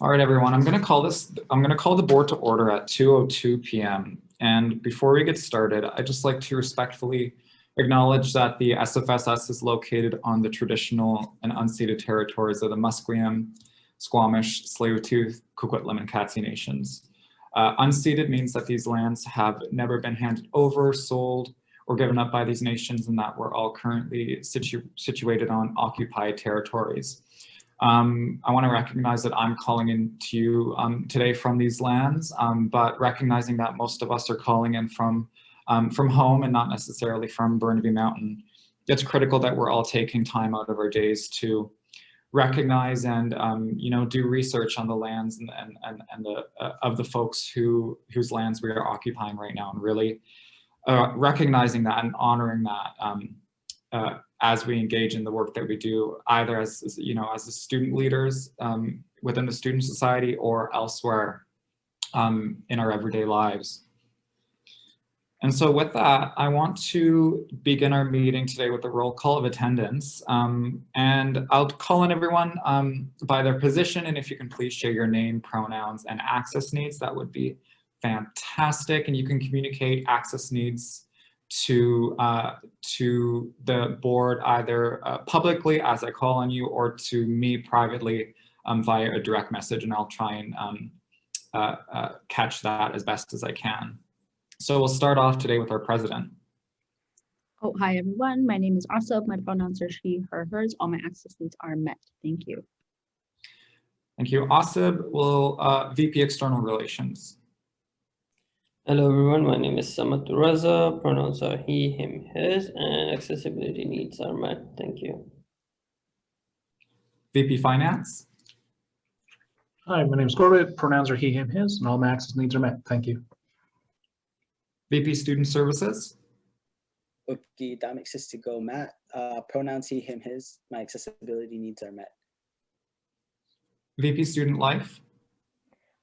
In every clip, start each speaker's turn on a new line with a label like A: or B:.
A: All right, everyone, I'm going to call the board to order at 2:02 p.m. And before we get started, I'd just like to respectfully acknowledge that the SFSS is located on the traditional and unceded territories of the Musqueam, Squamish, Tsleil-Waututh, Coquitlam, and Katzie nations. Unceded means that these lands have never been handed over, sold, or given up by these nations, and that we're all currently situated on occupied territories. I want to recognize that I'm calling in to you today from these lands, but recognizing that most of us are calling in from home and not necessarily from Burnaby Mountain, it's critical that we're all taking time out of our days to recognize and do research on the lands and of the folks whose lands we are occupying right now, and really recognizing that and honoring that as we engage in the work that we do, either as the student leaders within the Student Society or elsewhere in our everyday lives. And so with that, I want to begin our meeting today with a roll call of attendance. And I'll call on everyone by their position, and if you can please share your name, pronouns, and access needs, that would be fantastic. And you can communicate access needs to the board either publicly as I call on you, or to me privately via a direct message, and I'll try and catch that as best as I can. So we'll start off today with our president.
B: Oh, hi everyone. My name is Asab. My pronouns are she, her, hers. All my access needs are met. Thank you.
A: Thank you. Asab will VP External Relations.
C: Hello everyone, my name is Samad Raza, pronouns are he, him, his, and accessibility needs are met. Thank you.
A: VP Finance.
D: Hi, my name is Corbett, pronouns are he, him, his, and all my access needs are met. Thank you.
A: VP Student Services.
E: Okay, that makes sense to go, Matt. Pronouns he, him, his, my accessibility needs are met.
A: VP Student Life.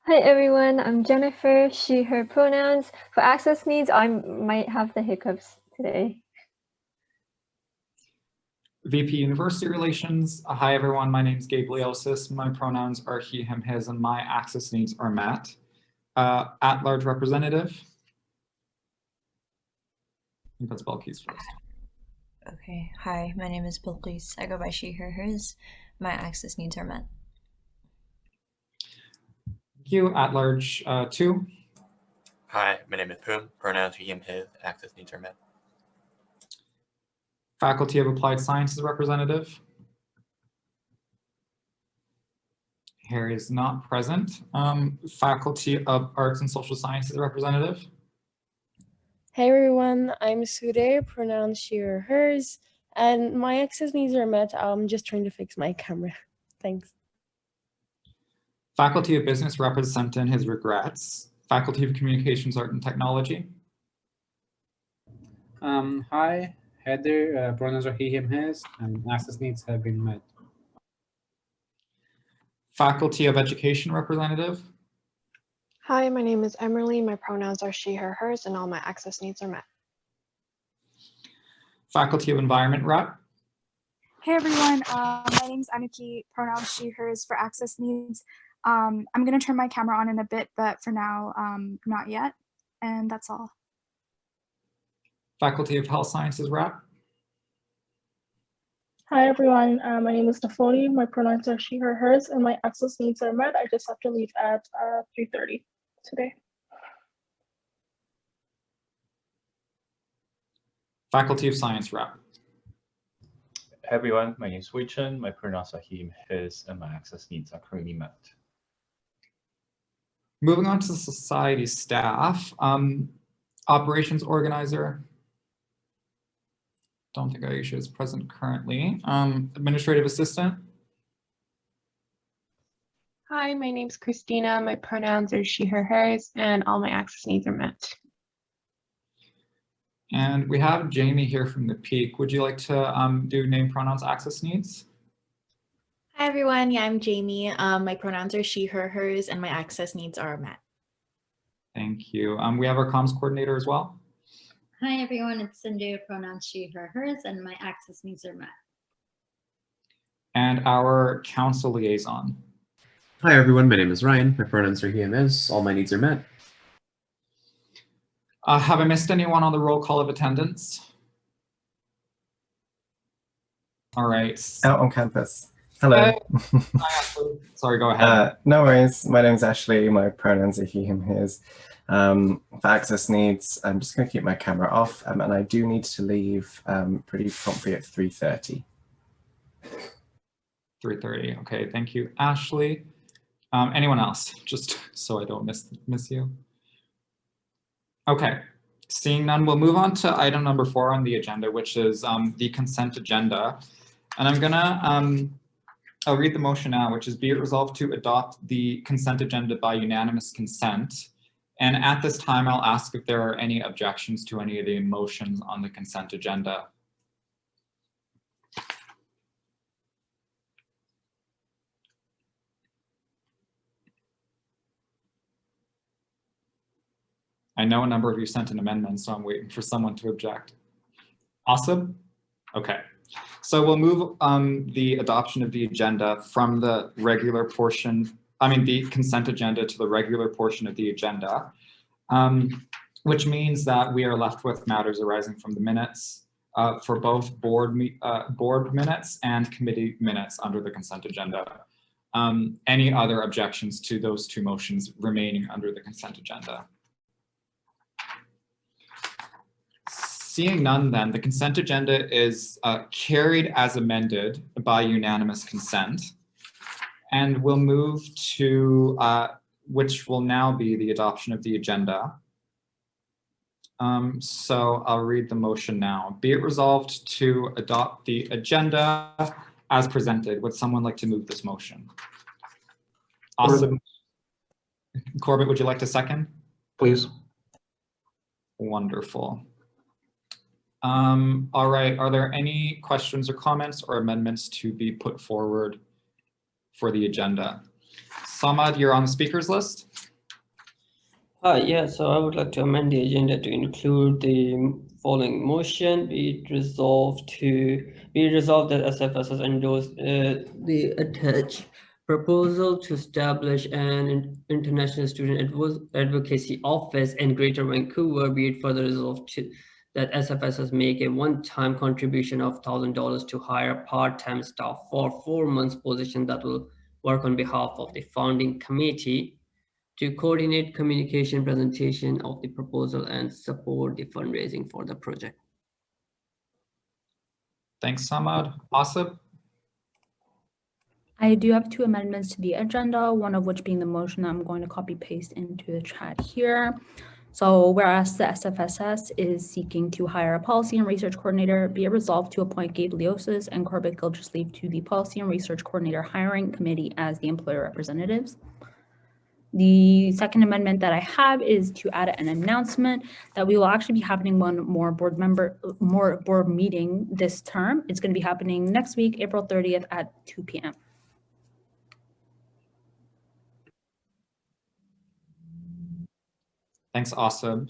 F: Hi everyone, I'm Jennifer, she, her pronouns. For access needs, I might have the hiccups today.
A: VP University Relations. Hi everyone, my name is Gabe Leosis. My pronouns are he, him, his, and my access needs are met. At-large representative. I think that's Balkis first.
G: Okay, hi, my name is Balkis. I go by she, her, hers. My access needs are met.
A: Thank you. At-large 2.
H: Hi, my name is Poon. Pronouns he, him, his. Access needs are met.
A: Faculty of Applied Sciences representative. Harry is not present. Faculty of Arts and Social Sciences representative.
I: Hey everyone, I'm Sude, pronouns she or hers, and my access needs are met. I'm just trying to fix my camera. Thanks.
A: Faculty of Business representing his regrets. Faculty of Communications, Art and Technology.
J: Hi, Heather, pronouns are he, him, his, and access needs have been met.
A: Faculty of Education representative.
K: Hi, my name is Emily. My pronouns are she, her, hers, and all my access needs are met.
A: Faculty of Environment rep.
L: Hey everyone, my name is Anuki, pronouns she, hers for access needs. I'm going to turn my camera on in a bit, but for now, not yet. And that's all.
A: Faculty of Health Sciences rep.
M: Hi everyone, my name is Nafoli. My pronouns are she, her, hers, and my access needs are met. I just have to leave at 3:30 today.
A: Faculty of Science rep.
N: Hey everyone, my name is Wei Chen. My pronouns are he, his, and my access needs are currently met.
A: Moving on to the society staff. Operations organizer. Don't think Aisha is present currently. Administrative assistant.
O: Hi, my name's Christina. My pronouns are she, her, hers, and all my access needs are met.
A: And we have Jamie here from the Peak. Would you like to do name, pronouns, access needs?
P: Hi everyone, yeah, I'm Jamie. My pronouns are she, her, hers, and my access needs are met.
A: Thank you. We have our comms coordinator as well.
Q: Hi everyone, it's Cindy, pronouns she, her, hers, and my access needs are met.
A: And our council liaison.
R: Hi everyone, my name is Ryan. My pronouns are he, him, his. All my needs are met.
A: Have I missed anyone on the roll call of attendance? All right.
S: Out on campus. Hello.
A: Hi, Ashley. Sorry, go ahead.
S: No worries. My name's Ashley. My pronouns are he, him, his. For access needs, I'm just going to keep my camera off, and I do need to leave pretty promptly at 3:30.
A: 3:30. Okay, thank you, Ashley. Anyone else? Just so I don't miss you. Okay, seeing none, we'll move on to item number 4 on the agenda, which is the consent agenda. And I'm gonna, I'll read the motion now, which is be it resolved to adopt the consent agenda by unanimous consent. And at this time, I'll ask if there are any objections to any of the motions on the consent agenda. I know a number of you sent an amendment, so I'm waiting for someone to object. Awesome. Okay. So we'll move the adoption of the agenda from the regular portion, the consent agenda to the regular portion of the agenda, which means that we are left with matters arising from the minutes for both board minutes and committee minutes under the consent agenda. Any other objections to those two motions remaining under the consent agenda? Seeing none, then the consent agenda is carried as amended by unanimous consent, and we'll move to which will now be the adoption of the agenda. So I'll read the motion now. Be it resolved to adopt the agenda as presented. Would someone like to move this motion? Awesome. Corbett, would you like to second?
D: Please.
A: Wonderful. All right, are there any questions or comments or amendments to be put forward for the agenda? Samad, you're on the speakers list.
C: Yeah, so I would like to amend the agenda to include the following motion. Be it resolved that SFSS endorse the attached proposal to establish an international student advocacy office in Greater Vancouver. Be it further resolved that SFSS make a one-time contribution of $1,000 to hire part-time staff for 4 months position that will work on behalf of the founding committee to coordinate communication presentation of the proposal and support the fundraising for the project.
A: Thanks, Samad. Asif?
B: I do have 2 amendments to the agenda, one of which being the motion that I'm going to copy paste into the chat here. So whereas the SFSS is seeking to hire a policy and research coordinator, be it resolved to appoint Gabe Leosis and Corbett Gildersleeve to the policy and research coordinator hiring committee as the employer representatives. The second amendment that I have is to add an announcement that we will actually be having one more board meeting this term. It's going to be happening next week, April 30th at 2 p.m.
A: Thanks, Asif.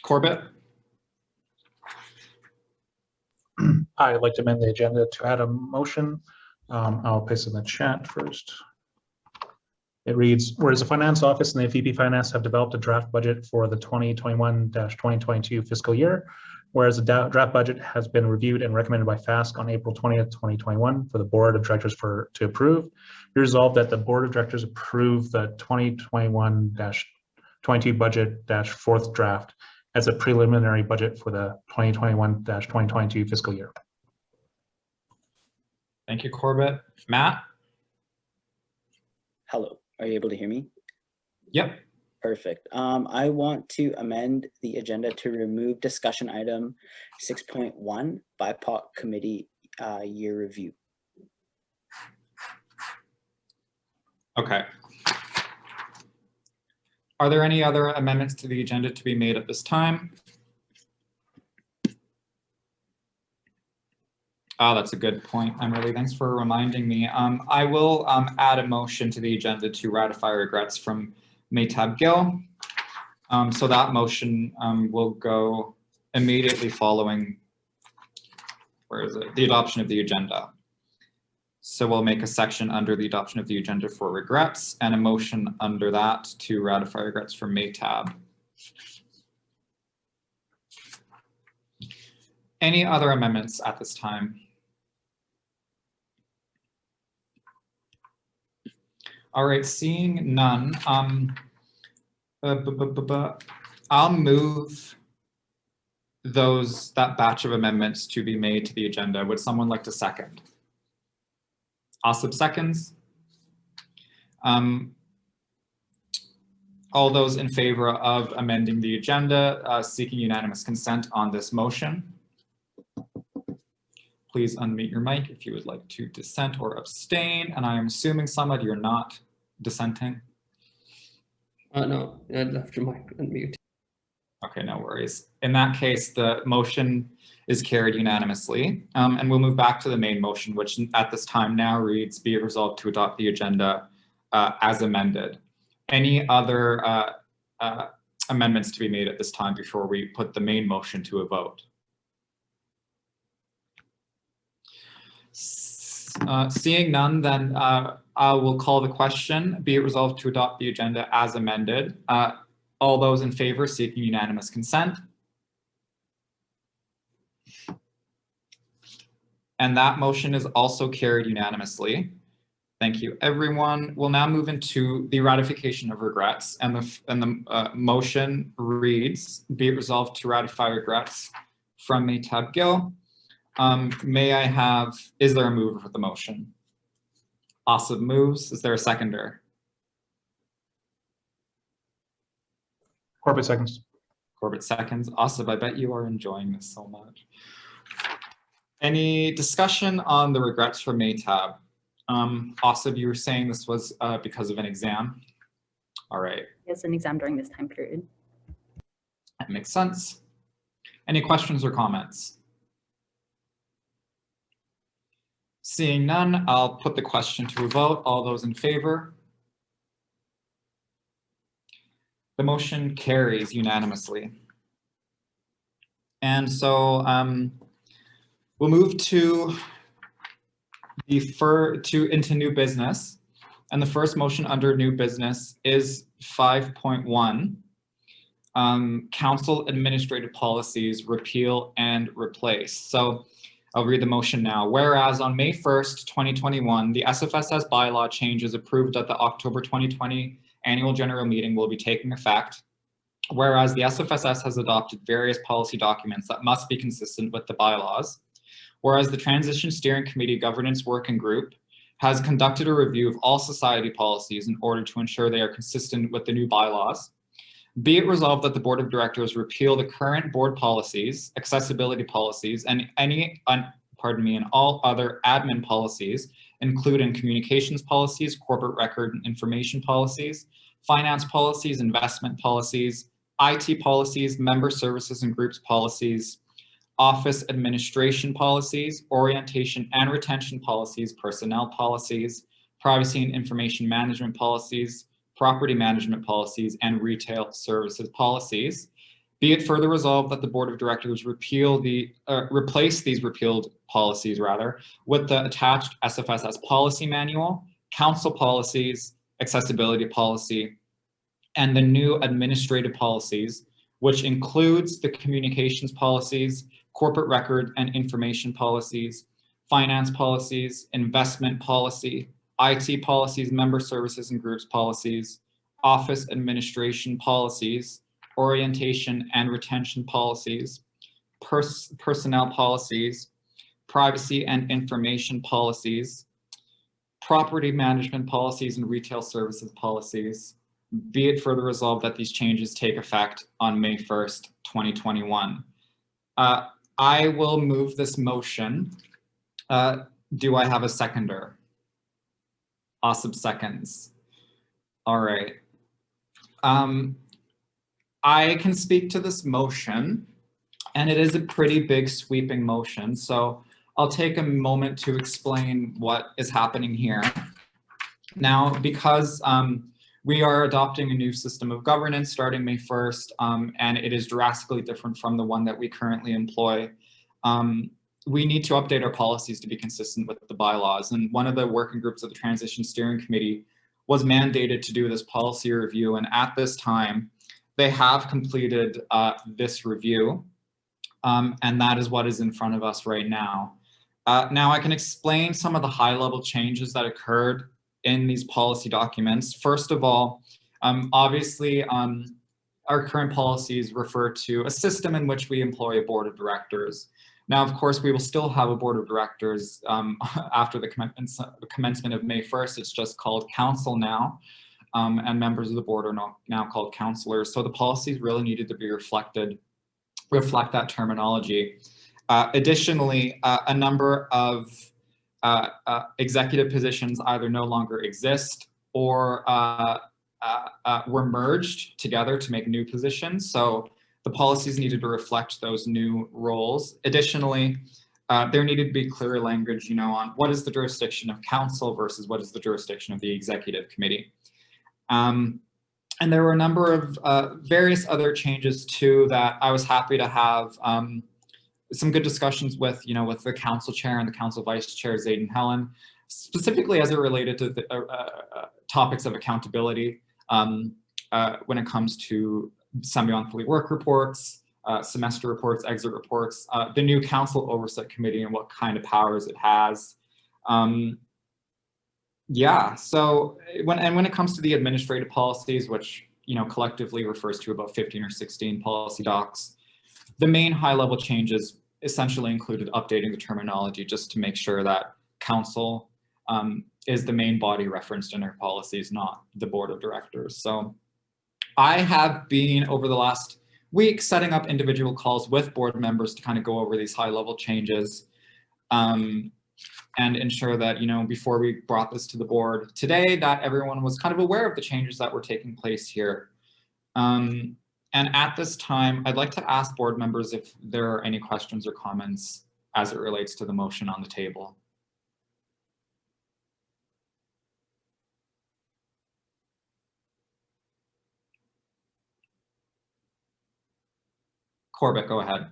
A: Corbett?
D: I'd like to amend the agenda to add a motion. I'll paste it in the chat first. It reads, whereas the Finance Office and the VP Finance have developed a draft budget for the 2021-2022 fiscal year, whereas the draft budget has been reviewed and recommended by FASC on April 20th, 2021 for the Board of Directors to approve. Be resolved that the Board of Directors approve the 2021-22 budget fourth draft as a preliminary budget for the 2021-2022 fiscal year.
A: Thank you, Corbett. Matt?
E: Hello, are you able to hear me?
A: Yep.
E: Perfect. I want to amend the agenda to remove discussion item 6.1, BIPOC committee year review.
A: Okay. Are there any other amendments to the agenda to be made at this time? Oh, that's a good point, Emily. Thanks for reminding me. I will add a motion to the agenda to ratify regrets from Maytab Gill. So that motion will go immediately following, where is it? The adoption of the agenda. So we'll make a section under the adoption of the agenda for regrets and a motion under that to ratify regrets for Maytab. Any other amendments at this time? All right, seeing none, I'll move that batch of amendments to be made to the agenda. Would someone like to second? Asif seconds. All those in favor of amending the agenda, seeking unanimous consent on this motion, please unmute your mic if you would like to dissent or abstain. And I am assuming, Samad, you're not dissenting?
C: No, I left your mic unmute.
A: Okay, no worries. In that case, the motion is carried unanimously. And we'll move back to the main motion, which at this time now reads, be it resolved to adopt the agenda as amended. Any other amendments to be made at this time before we put the main motion to a vote? Seeing none, then I will call the question, be it resolved to adopt the agenda as amended. All those in favor seeking unanimous consent. And that motion is also carried unanimously. Thank you, everyone. We'll now move into the ratification of regrets, and the motion reads, be it resolved to ratify regrets from Maytab Gill. May I have, is there a mover for the motion? Asif moves. Is there a seconder?
D: Corbett seconds.
A: Corbett seconds. Asif, I bet you are enjoying this so much. Any discussion on the regrets for Maytab? Asif, you were saying this was because of an exam. All right.
B: It's an exam during this time period.
A: That makes sense. Any questions or comments? Seeing none, I'll put the question to a vote. All those in favor? The motion carries unanimously. And so we'll move to into new business. And the first motion under new business is 5.1, Council Administrative Policies, Repeal and Replace. So I'll read the motion now. Whereas on May 1st, 2021, the SFSS bylaw changes approved at the October 2020 annual general meeting will be taking effect. Whereas the SFSS has adopted various policy documents that must be consistent with the bylaws. Whereas the Transition Steering Committee Governance Working Group has conducted a review of all society policies in order to ensure they are consistent with the new bylaws. Be it resolved that the Board of Directors repeal the current board policies, accessibility policies, and all other admin policies, including communications policies, corporate record and information policies, finance policies, investment policies, IT policies, member services and groups policies, office administration policies, orientation and retention policies, personnel policies, privacy and information management policies, property management policies, and retail services policies. Be it further resolved that the Board of Directors replace these repealed policies with the attached SFSS policy manual, council policies, accessibility policy, and the new administrative policies, which includes the communications policies, corporate record and information policies, finance policies, investment policy, IT policies, member services and groups policies, office administration policies, orientation and retention policies, personnel policies, privacy and information policies, property management policies, and retail services policies. Be it further resolved that these changes take effect on May 1st, 2021. I will move this motion. Do I have a seconder? Asif seconds. All right. I can speak to this motion, and it is a pretty big sweeping motion. So I'll take a moment to explain what is happening here. Now, because we are adopting a new system of governance starting May 1st, and it is drastically different from the one that we currently employ. we need to update our policies to be consistent with the bylaws. And one of the working groups of the Transition Steering Committee was mandated to do this policy review. And at this time, they have completed this review. And that is what is in front of us right now. Now I can explain some of the high-level changes that occurred in these policy documents. First of all, obviously, our current policies refer to a system in which we employ a board of directors. Now, of course, we will still have a board of directors after the commencement of May 1st. It's just called council now, and members of the board are now called councillors. So the policies really needed to be reflect that terminology. Additionally, a number of executive positions either no longer exist or were merged together to make new positions. So the policies needed to reflect those new roles. Additionally, there needed to be clearer language, on what is the jurisdiction of council versus what is the jurisdiction of the executive committee. And there were a number of various other changes too that I was happy to have some good discussions with, with the council chair and the council vice chair, Zaid and Helen, specifically as it related to the topics of accountability when it comes to semi-monthly work reports, semester reports, exit reports, the new council oversight committee and what kind of powers it has. Yeah, so when it comes to the administrative policies, which collectively refers to about 15 or 16 policy docs, the main high-level changes essentially included updating the terminology just to make sure that council is the main body referenced in our policies, not the board of directors. So I have been, over the last week, setting up individual calls with board members to kind of go over these high-level changes and ensure that, before we brought this to the board today, that everyone was kind of aware of the changes that were taking place here. And at this time, I'd like to ask board members if there are any questions or comments as it relates to the motion on the table. Corbett, go ahead.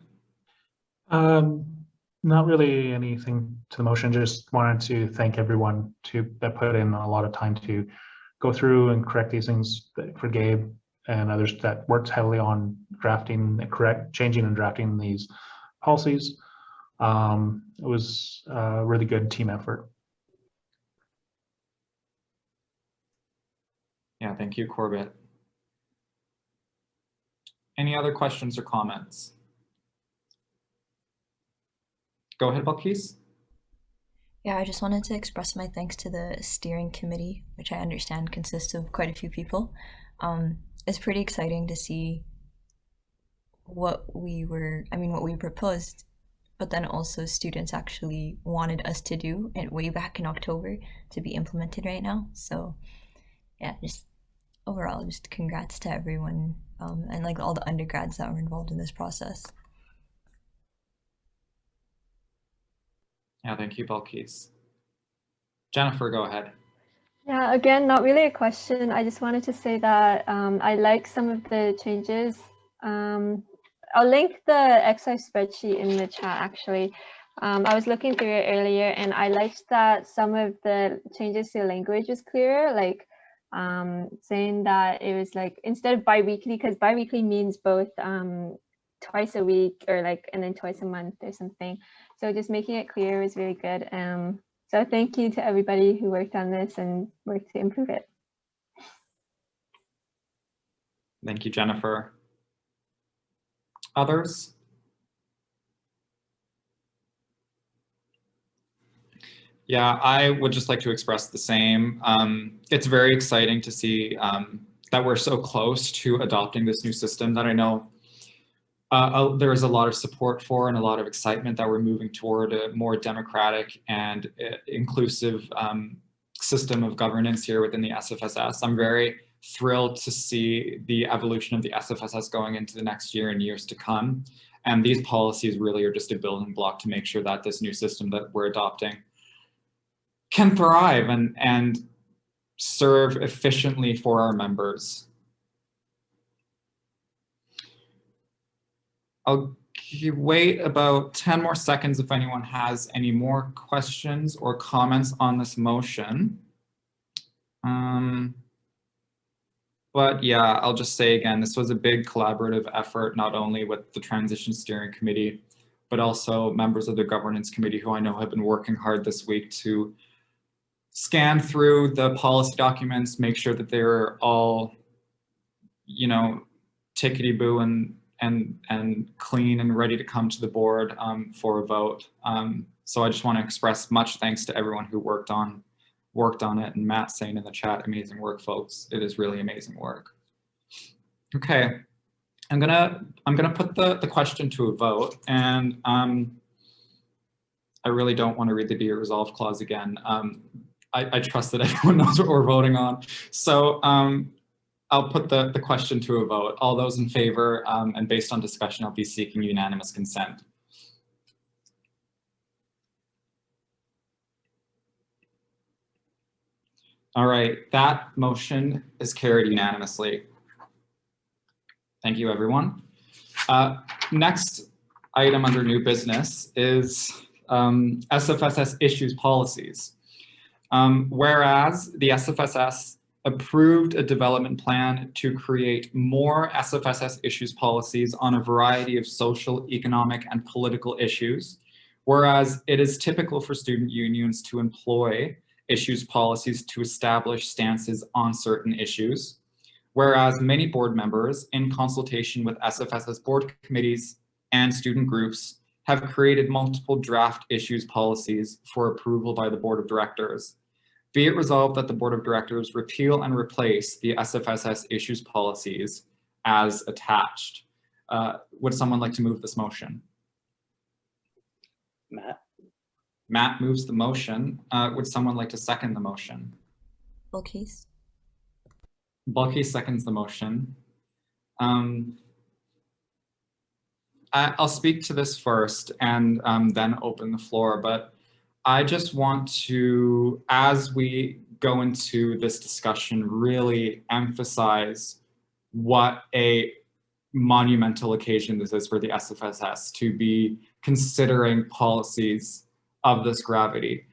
D: Not really anything to the motion, just wanted to thank everyone that put in a lot of time to go through and correct these things, for Gabe and others that worked heavily on changing and drafting these policies. It was a really good team effort.
A: Yeah, thank you, Corbett. Any other questions or comments? Go ahead, Balkis.
G: Yeah, I just wanted to express my thanks to the steering committee, which I understand consists of quite a few people. It's pretty exciting to see what we proposed, but then also students actually wanted us to do it way back in October to be implemented right now. So yeah, just overall, just congrats to everyone and like all the undergrads that were involved in this process.
A: Yeah, thank you, Balkis. Jennifer, go ahead.
F: Yeah, again, not really a question. I just wanted to say that I like some of the changes. I'll link the Excel spreadsheet in the chat, actually. I was looking through it earlier, and I liked that some of the changes to the language was clearer, like saying that it was like, instead of bi-weekly, because bi-weekly means both twice a week or like, and then twice a month or something. So just making it clear was really good. So thank you to everybody who worked on this and worked to improve it.
A: Thank you, Jennifer. Others? Yeah, I would just like to express the same. It's very exciting to see that we're so close to adopting this new system that I know there is a lot of support for and a lot of excitement that we're moving toward a more democratic and inclusive system of governance here within the SFSS. I'm very thrilled to see the evolution of the SFSS going into the next year and years to come. And these policies really are just a building block to make sure that this new system that we're adopting can thrive and serve efficiently for our members. you wait about 10 more seconds if anyone has any more questions or comments on this motion. But yeah, I'll just say again, this was a big collaborative effort, not only with the Transition Steering Committee, but also members of the Governance Committee who I know have been working hard this week to scan through the policy documents, make sure that they're all, you know, tickety-boo and clean and ready to come to the board for a vote. So I just want to express much thanks to everyone who worked on it, and Matt saying in the chat, amazing work, folks. It is really amazing work. Okay, I'm gonna put the question to a vote, and I really don't want to read the be it resolved clause again. I trust that everyone knows what we're voting on. So I'll put the question to a vote. All those in favor, and based on discussion, I'll be seeking unanimous consent. All right, that motion is carried unanimously. Thank you, everyone. Next item under new business is SFSS issues policies. Whereas the SFSS approved a development plan to create more SFSS issues policies on a variety of social, economic, and political issues, whereas it is typical for student unions to employ issues policies to establish stances on certain issues, whereas many board members, in consultation with SFSS board committees and student groups, have created multiple draft issues policies for approval by the board of directors. Be it resolved that the board of directors repeal and replace the SFSS issues policies as attached. Would someone like to move this motion?
E: Matt?
A: Matt moves the motion. Would someone like to second the motion?
G: Balkis.
A: Balkis seconds the motion. I'll speak to this first and then open the floor, but I just want to, as we go into this discussion, really emphasize what a monumental occasion this is for the SFSS to be considering policies of this gravity.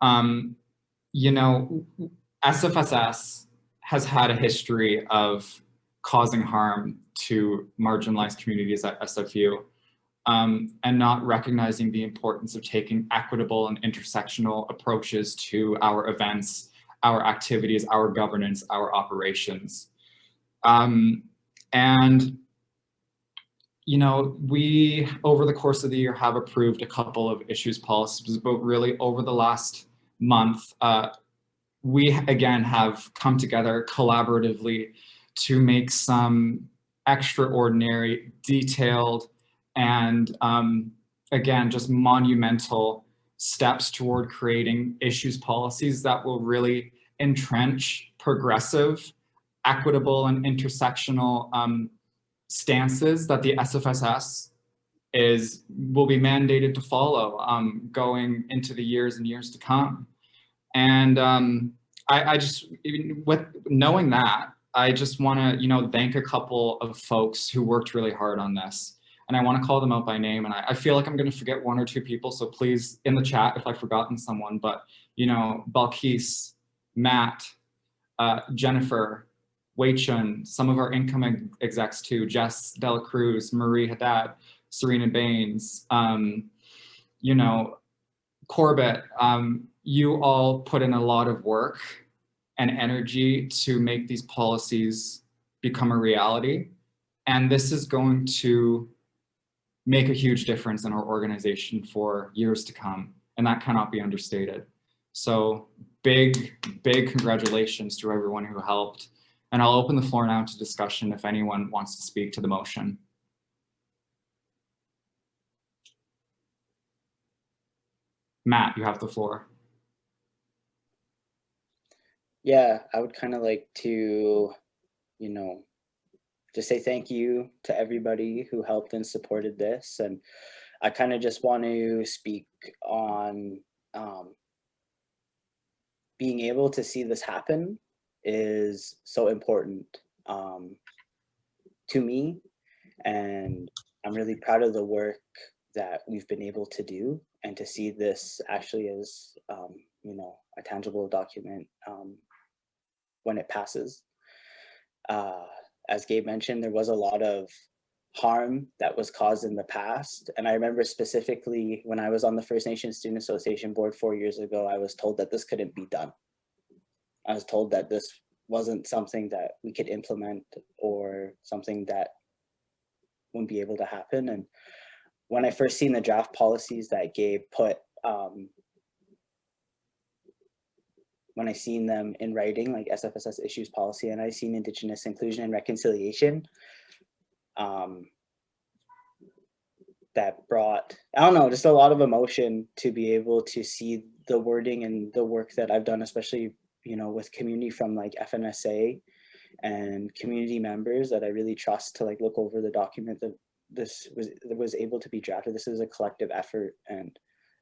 A: You know, SFSS has had a history of causing harm to marginalized communities at SFU, and not recognizing the importance of taking equitable and intersectional approaches to our events, our activities, our governance, our operations. And you know, we, over the course of the year, have approved a couple of issues policies, but really over the last month, we again have come together collaboratively to make some extraordinary, detailed, and again, just monumental steps toward creating issues policies that will really entrench progressive, equitable, and intersectional stances that the SFSS will be mandated to follow going into the years and years to come. And I just, with knowing that, I just want to, you know, thank a couple of folks who worked really hard on this. And I want to call them out by name. And I feel like I'm going to forget one or two people. So please, in the chat, if I've forgotten someone, but, you know, Balkis, Matt, Jennifer, Wei Chun, some of our incoming execs too, Jess Dela Cruz, Marie Haddad, Serena Baines, you know, Corbett, you all put in a lot of work and energy to make these policies become a reality. And this is going to make a huge difference in our organization for years to come. And that cannot be understated. So big, big congratulations to everyone who helped. And I'll open the floor now to discussion if anyone wants to speak to the motion. Matt, you have the floor.
E: Yeah, I would kind of like to, you know, just say thank you to everybody who helped and supported this. And I kind of just want to speak on being able to see this happen is so important to me. And I'm really proud of the work that we've been able to do, and to see this actually as, you know, a tangible document when it passes. As Gabe mentioned, there was a lot of harm that was caused in the past. And I remember specifically when I was on the First Nations Student Association board 4 years ago, I was told that this couldn't be done. I was told that this wasn't something that we could implement, or something that wouldn't be able to happen. And when I first seen the draft policies that Gabe put, when I seen them in writing, like SFSS issues policy, and I seen Indigenous inclusion and reconciliation, that brought, I don't know, just a lot of emotion to be able to see the wording and the work that I've done, especially, you know, with community from like FNSA and community members that I really trust to like look over the document that this was able to be drafted. This is a collective effort, and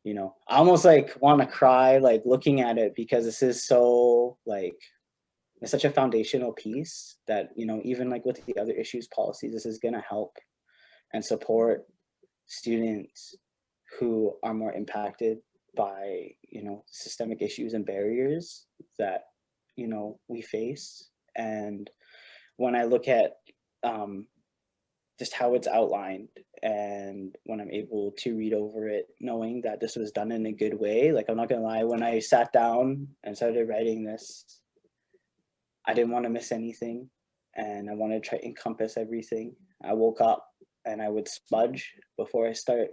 E: you know, I almost like want to cry like looking at it, because this is so like, it's such a foundational piece that, you know, even like with the other issues policies, this is going to help and support students who are more impacted by, you know, systemic issues and barriers that, you know, we face. And when I look at just how it's outlined, and when I'm able to read over it, knowing that this was done in a good way, like I'm not gonna lie, when I sat down and started writing this, I didn't want to miss anything, and I wanted to try to encompass everything. I woke up and I would smudge before I started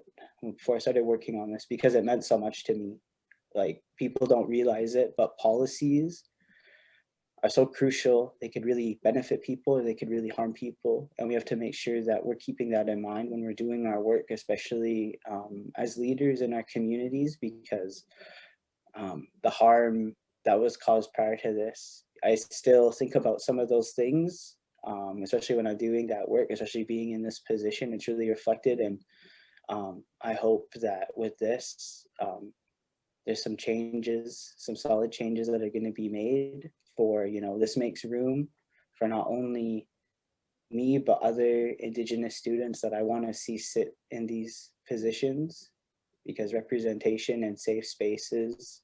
E: working on this, because it meant so much to me. Like, people don't realize it, but policies are so crucial. They could really benefit people, or they could really harm people. And we have to make sure that we're keeping that in mind when we're doing our work, especially as leaders in our communities, because the harm that was caused prior to this, I still think about some of those things, especially when I'm doing that work, especially being in this position. It's really reflected. And I hope that with this, there's some changes, some solid changes that are going to be made for, you know, this makes room for not only me, but other Indigenous students that I want to see sit in these positions, because representation and safe spaces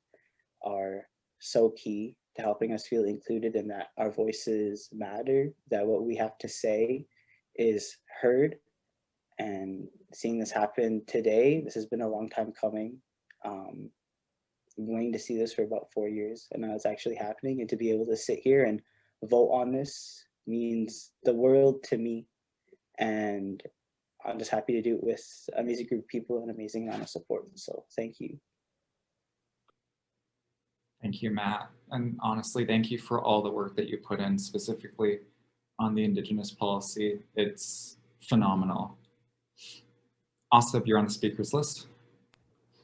E: are so key to helping us feel included, and that our voices matter, that what we have to say is heard. And seeing this happen today, this has been a long time coming. I'm waiting to see this for about 4 years, and now it's actually happening. And to be able to sit here and vote on this means the world to me. And I'm just happy to do it with an amazing group of people and an amazing amount of support. So thank you.
A: Thank you, Matt. And honestly, thank you for all the work that you put in specifically on the Indigenous policy. It's phenomenal. Asif, you're on the speakers list.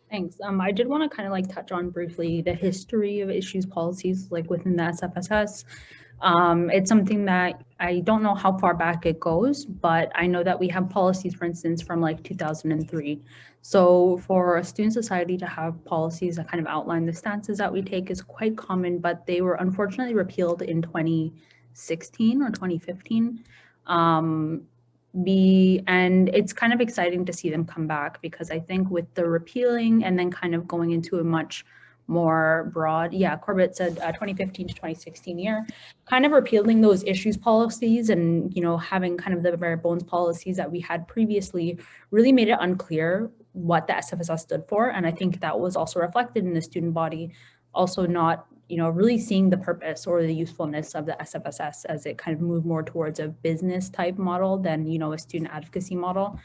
B: Thanks. I did want to kind of like touch on briefly the history of issues policies like within the SFSS. It's something that I don't know how far back it goes, but I know that we have policies, for instance, from like 2003. So for a student society to have policies that kind of outline the stances that we take is quite common, but they were unfortunately repealed in 2016 or 2015. And it's kind of exciting to see them come back, because I think with the repealing and then kind of going into a much more broad, Corbett said 2015 to 2016 year, kind of repealing those issues policies and, you know, having kind of the bare bones policies that we had previously really made it unclear what the SFSS stood for. And I think that was also reflected in the student body, also not, you know, really seeing the purpose or the usefulness of the SFSS as it kind of moved more towards a business type model than, you know, a student advocacy model.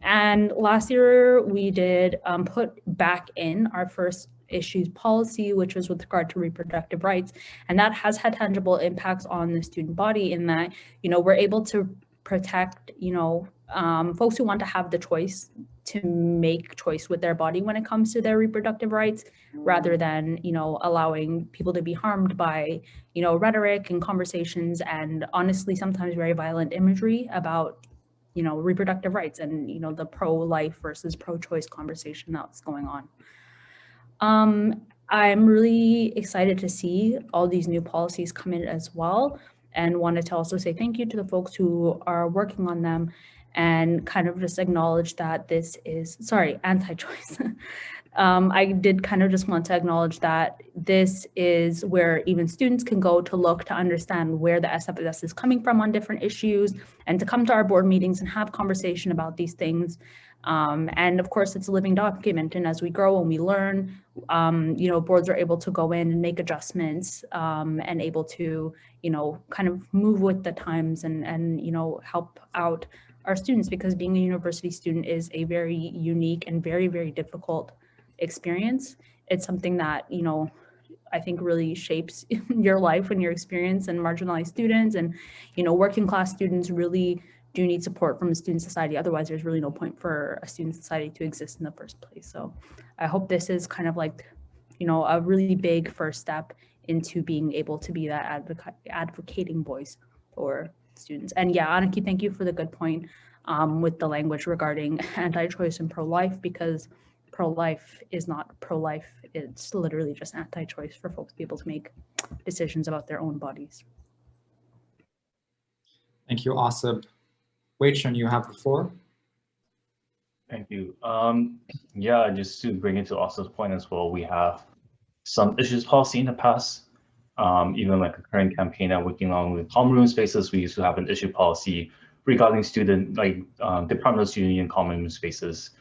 B: And last year we did put back in our first issues policy, which was with regard to reproductive rights. And that has had tangible impacts on the student body in that, you know, we're able to protect, you know, folks who want to have the choice to make choice with their body when it comes to their reproductive rights, rather than, you know, allowing people to be harmed by, you know, rhetoric and conversations and honestly sometimes very violent imagery about, you know, reproductive rights and, you know, the pro-life versus pro-choice conversation that's going on. I'm really excited to see all these new policies come in as well, and wanted to also say thank you to the folks who are working on them. and kind of just acknowledge that this is, sorry, anti-choice. I did kind of just want to acknowledge that this is where even students can go to look to understand where the SFSS is coming from on different issues, and to come to our board meetings and have conversation about these things. And of course, it's a living document, and as we grow and we learn, you know, boards are able to go in and make adjustments, and able to, you know, kind of move with the times and you know, help out our students, because being a university student is a very unique and very, very difficult experience. It's something that, you know, I think really shapes your life and your experience, and marginalized students and, you know, working class students really do need support from a student society. Otherwise, there's really no point for a student society to exist in the first place. So I hope this is kind of like, you know, a really big first step into being able to be that advocating voice for students. And yeah, Aniki, thank you for the good point with the language regarding anti-choice and pro-life, because pro-life is not pro-life. It's literally just anti-choice for folks to be able to make decisions about their own bodies.
A: Thank you, Asib. Wei-Chun, you have the floor.
N: Thank you. Yeah, just to bring it to Asib's point as well, we have some issues policy in the past. Even like a current campaign I'm working on with common room spaces, we used to have an issue policy regarding student, like Departmental student union common room spaces.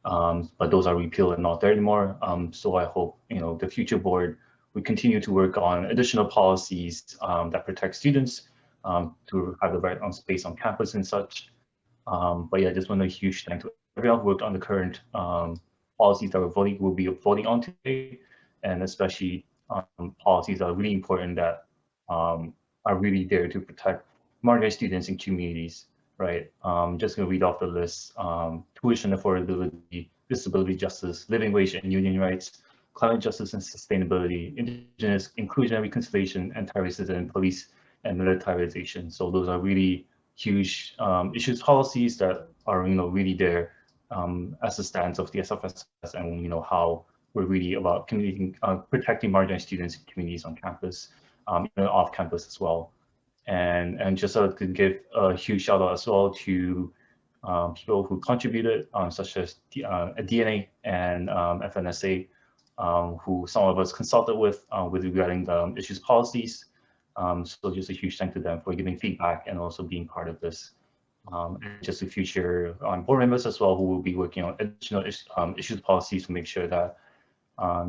N: But those are repealed and not there anymore. So I hope, you know, the future board we continue to work on additional policies that protect students to have the right on space on campus and such. But yeah, just want a huge thank to everyone who worked on the current policies that we'll be voting on today, and especially policies that are really important that are really there to protect marginalized students and communities. Right, just gonna read off the list: tuition affordability, disability justice, living wage and union rights, climate justice and sustainability, indigenous inclusion and reconciliation, anti-racism, police and militarization. So those are really huge issues, policies that are, you know, really there as the stance of the SFSS, and you know how we're really about protecting marginalized students and communities on campus, even off campus as well. And just to give a huge shout out as well to people who contributed, such as DNA and FNSA, who some of us consulted with regarding the issues policies. So just a huge thank to them for giving feedback and also being part of this. And just the future board members as well, who will be working on additional issues policies to make sure that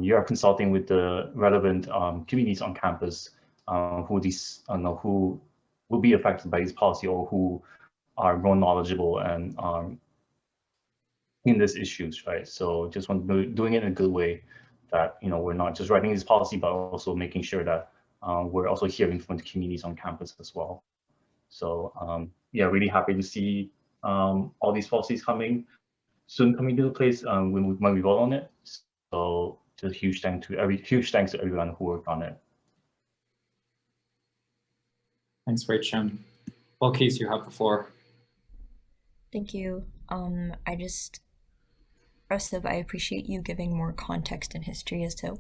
N: you are consulting with the relevant communities on campus who will be affected by this policy, or who are more knowledgeable and in these issues, right? So just want to doing it in a good way, that, you know, we're not just writing this policy, but also making sure that we're also hearing from the communities on campus as well. So yeah, really happy to see all these policies coming into place when we vote on it. So just huge thanks to everyone who worked on it.
A: Thanks, Wei-Chun. Well, Case, you have the floor.
G: Thank you. Asib, I appreciate you giving more context and history as to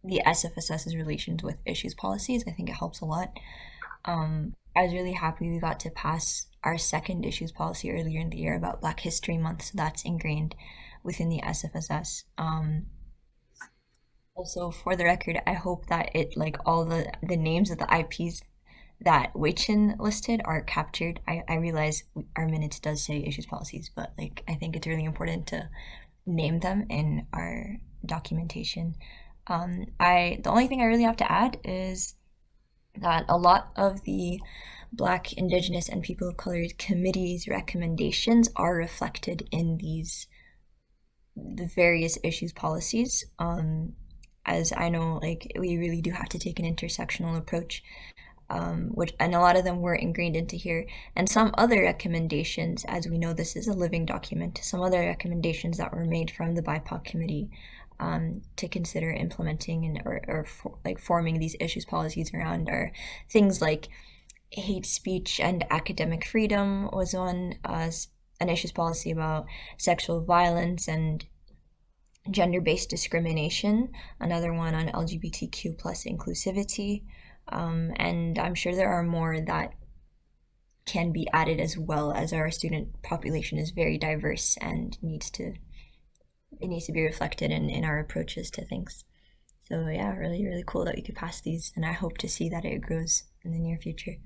G: the SFSS's relations with issues policies. I think it helps a lot. I was really happy we got to pass our second issues policy earlier in the year about Black History Month, so that's ingrained within the SFSS. Also, for the record, I hope that it, like, all the names of the IPs that Wei-Chun listed are captured. I realize our minutes does say issues policies, but like, I think it's really important to name them in our documentation. The only thing I really have to add is that a lot of the Black, Indigenous, and People of Color Committee's recommendations are reflected in the various issues policies. As I know, like, we really do have to take an intersectional approach, and a lot of them were ingrained into here. And some other recommendations, as we know this is a living document, some other recommendations that were made from the BIPOC committee to consider implementing forming these issues policies around are things like hate speech and academic freedom was one, an issues policy about sexual violence and gender-based discrimination, another one on LGBTQ plus inclusivity, and I'm sure there are more that can be added, as well as our student population is very diverse and it needs to be reflected in our approaches to things. So yeah, really, really cool that we could pass these, and I hope to see that it grows in the near future.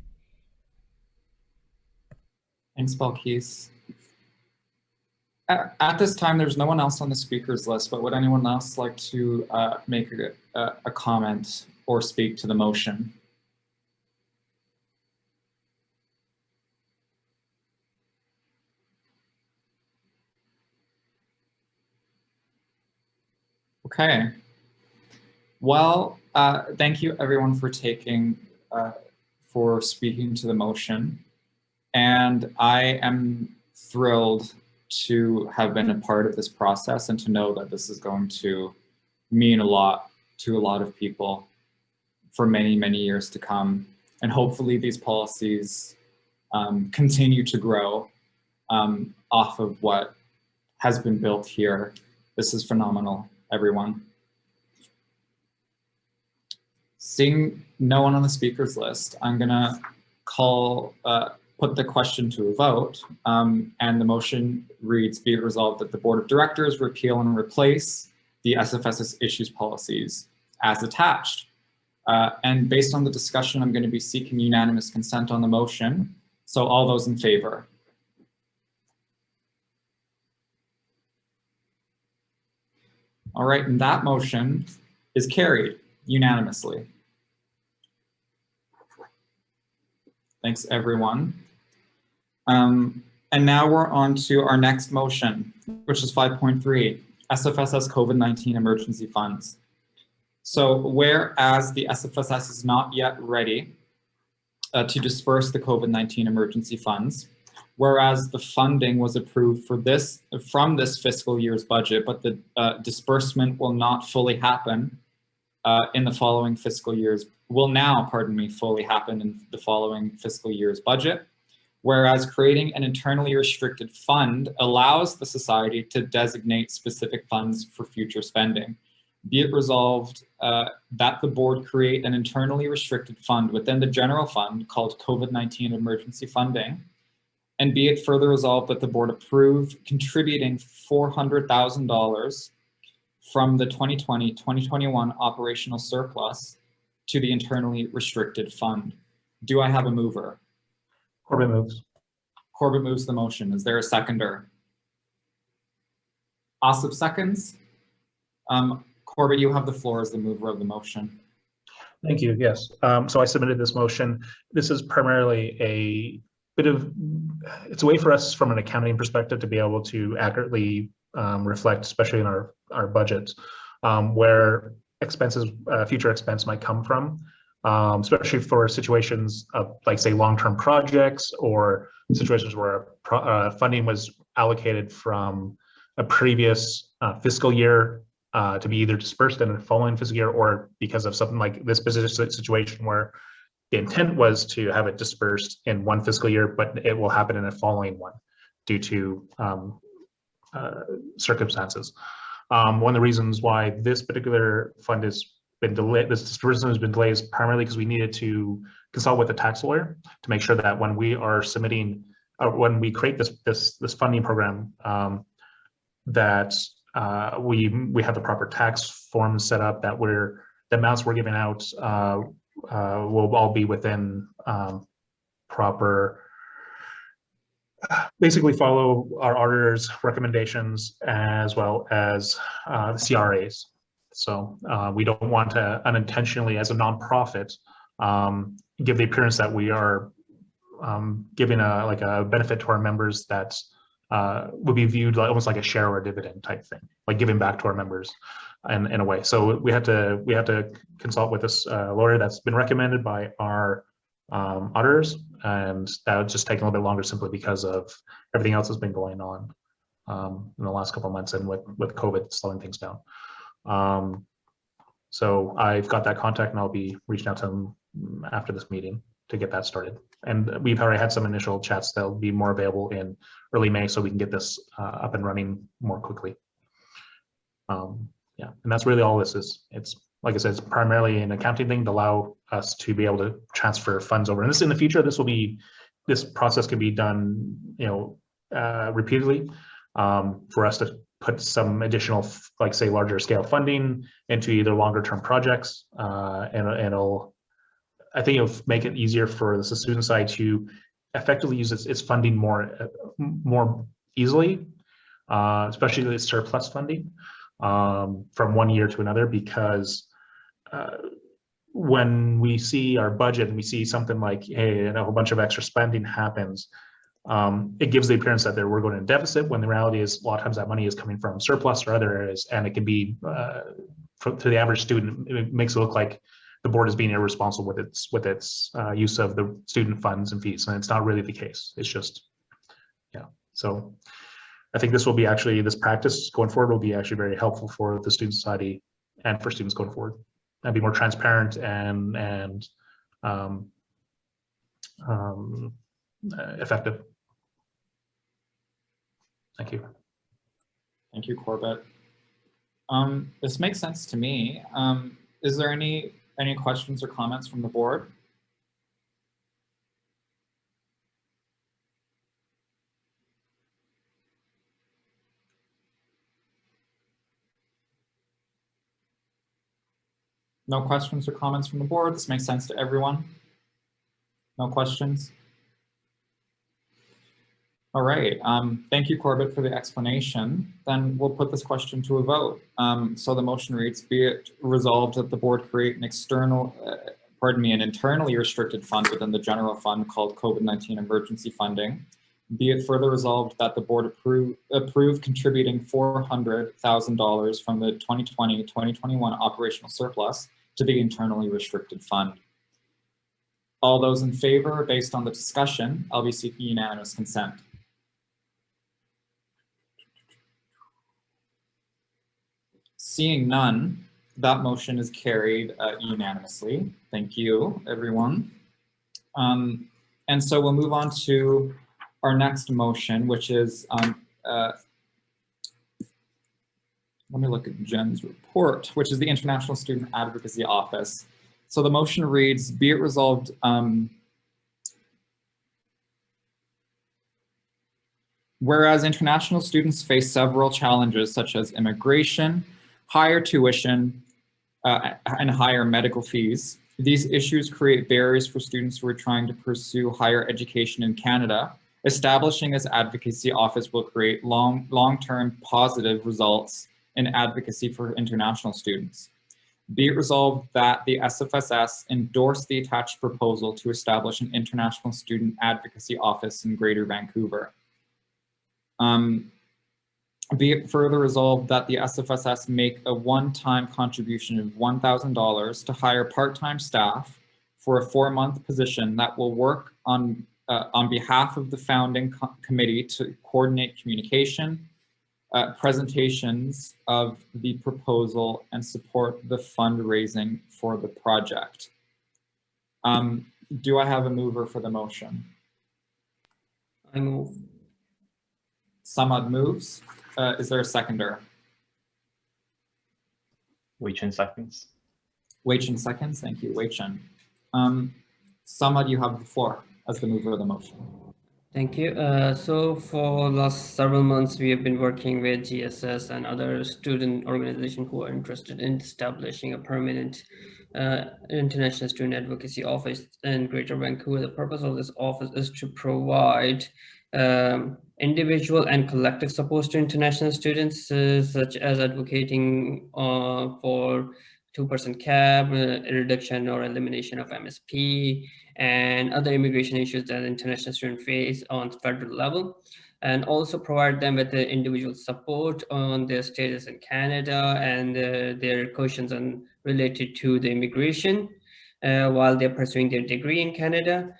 A: Thanks, Balkis. At this time, there's no one else on the speakers list, but would anyone else like to make a comment or speak to the motion? Okay. Well, thank you everyone for speaking to the motion. And I am thrilled to have been a part of this process and to know that this is going to mean a lot to a lot of people for many, many years to come. And hopefully these policies continue to grow off of what has been built here. This is phenomenal, everyone. Seeing no one on the speakers list, I'm gonna put the question to a vote, and the motion reads, be it resolved that the Board of Directors repeal and replace the SFSS issues policies as attached. And based on the discussion, I'm going to be seeking unanimous consent on the motion. So all those in favor? All right, and that motion is carried unanimously. Thanks, everyone. And now we're on to our next motion, which is 5.3, SFSS COVID-19 emergency funds. So whereas the SFSS is not yet ready to disperse the COVID-19 emergency funds, whereas the funding was approved for from this fiscal year's budget, but the disbursement will not fully happen in the following fiscal year's, fully happen in the following fiscal year's budget. Whereas creating an internally restricted fund allows the Society to designate specific funds for future spending. Be it resolved that the board create an internally restricted fund within the general fund called COVID-19 emergency funding. And be it further resolved that the board approve contributing $400,000 from the 2020-2021 operational surplus to the internally restricted fund. Do I have a mover?
D: Corbett moves.
A: Corbett moves the motion. Is there a seconder? Osip seconds. Corbett, you have the floor as the mover of the motion.
D: Thank you. Yes. So I submitted this motion. This is primarily a bit of, it's a way for us from an accounting perspective to be able to accurately reflect, especially in our budgets, where expenses, future expense might come from, especially for situations of, like, say, long-term projects or situations where funding was allocated from a previous fiscal year to be either dispersed in the following fiscal year, or because of something like this specific situation where the intent was to have it dispersed in one fiscal year, but it will happen in a following one due to circumstances. One of the reasons why this particular fund has been delayed, this disbursement has been delayed, is primarily because we needed to consult with a tax lawyer to make sure that when we are submitting, when we create this funding program, that we have the proper tax forms set up, that the amounts we're giving out will all be within proper, basically follow our auditor's recommendations as well as the CRA's. So we don't want to unintentionally, as a nonprofit, give the appearance that we are giving a benefit to our members that would be viewed almost like a share or a dividend type thing, like giving back to our members in a way. So we had to consult with this lawyer that's been recommended by our auditors, and that would just take a little bit longer simply because of everything else that's been going on in the last couple of months, and with COVID slowing things down. So I've got that contact, and I'll be reaching out to them after this meeting to get that started. And we've already had some initial chats that'll be more available in early May, so we can get this up and running more quickly. Yeah, and that's really all this is. It's, like I said, it's primarily an accounting thing to allow us to be able to transfer funds over. And this, in the future, this will be this process could be done, repeatedly, for us to put some additional, like say, larger scale funding into either longer term projects, and I think it'll make it easier for the student side to effectively use its funding more easily, especially the surplus funding, from one year to another, because when we see our budget and we see something like, hey, a whole bunch of extra spending happens, it gives the appearance that we're going in deficit, when the reality is a lot of times that money is coming from surplus or other areas, and it can be, to the average student, it makes it look like the board is being irresponsible with its use of the student funds and fees, and it's not really the case. It's just, yeah. So I think this will be actually, this practice going forward will be actually very helpful for the student society and for students going forward, and be more transparent and effective. Thank you.
A: Thank you, Corbett. This makes sense to me. Is there any questions or comments from the board? No questions or comments from the board. This makes sense to everyone. No questions. All right. Thank you, Corbett, for the explanation. Then we'll put this question to a vote. So the motion reads, be it resolved that the board create an internally restricted fund within the general fund called COVID-19 emergency funding. Be it further resolved that the board approve contributing $400,000 from the 2020-2021 operational surplus to the internally restricted fund. All those in favor, based on the discussion, I'll be seeking unanimous consent. Seeing none, that motion is carried unanimously. Thank you, everyone. And so we'll move on to our next motion, which is, let me look at Jen's report, which is the International Student Advocacy Office. So the motion reads, be it resolved, whereas international students face several challenges such as immigration, higher tuition, and higher medical fees. These issues create barriers for students who are trying to pursue higher education in Canada. Establishing this advocacy office will create long-term positive results in advocacy for international students. Be it resolved that the SFSS endorse the attached proposal to establish an international student advocacy office in Greater Vancouver. Be it further resolved that the SFSS make a one-time contribution of $1,000 to hire part-time staff for a 4-month position that will work on behalf of the founding committee to coordinate communication, presentations of the proposal, and support the fundraising for the project. Do I have a mover for the motion?
C: I move.
A: Samad moves. Is there a seconder?
N: Wei-Chen seconds.
A: Wei-Chen seconds. Thank you, Wei-Chen. Samad, you have the floor as the mover of the motion.
C: Thank you. So for last several months, we have been working with GSS and other student organizations who are interested in establishing a permanent international student advocacy office in Greater Vancouver. The purpose of this office is to provide individual and collective support to international students, such as advocating for 2% cap, reduction or elimination of MSP, and other immigration issues that international students face on federal level, and also provide them with the individual support on their status in Canada and their questions related to the immigration while they're pursuing their degree in Canada.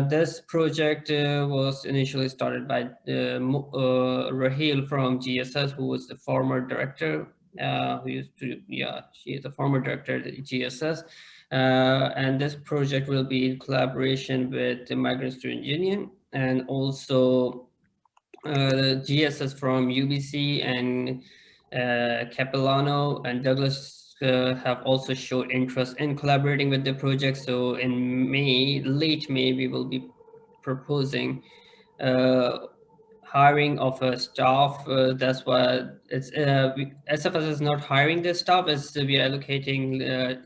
C: This project was initially started by Raheel from GSS, who was the former director, she is the former director at GSS. And this project will be in collaboration with the Migrant Student Union, and also GSS from UBC and Capilano and Douglas have also showed interest in collaborating with the project. So in May, late May, we will be proposing hiring of a staff. That's what it's SFS is not hiring the staff, as we are allocating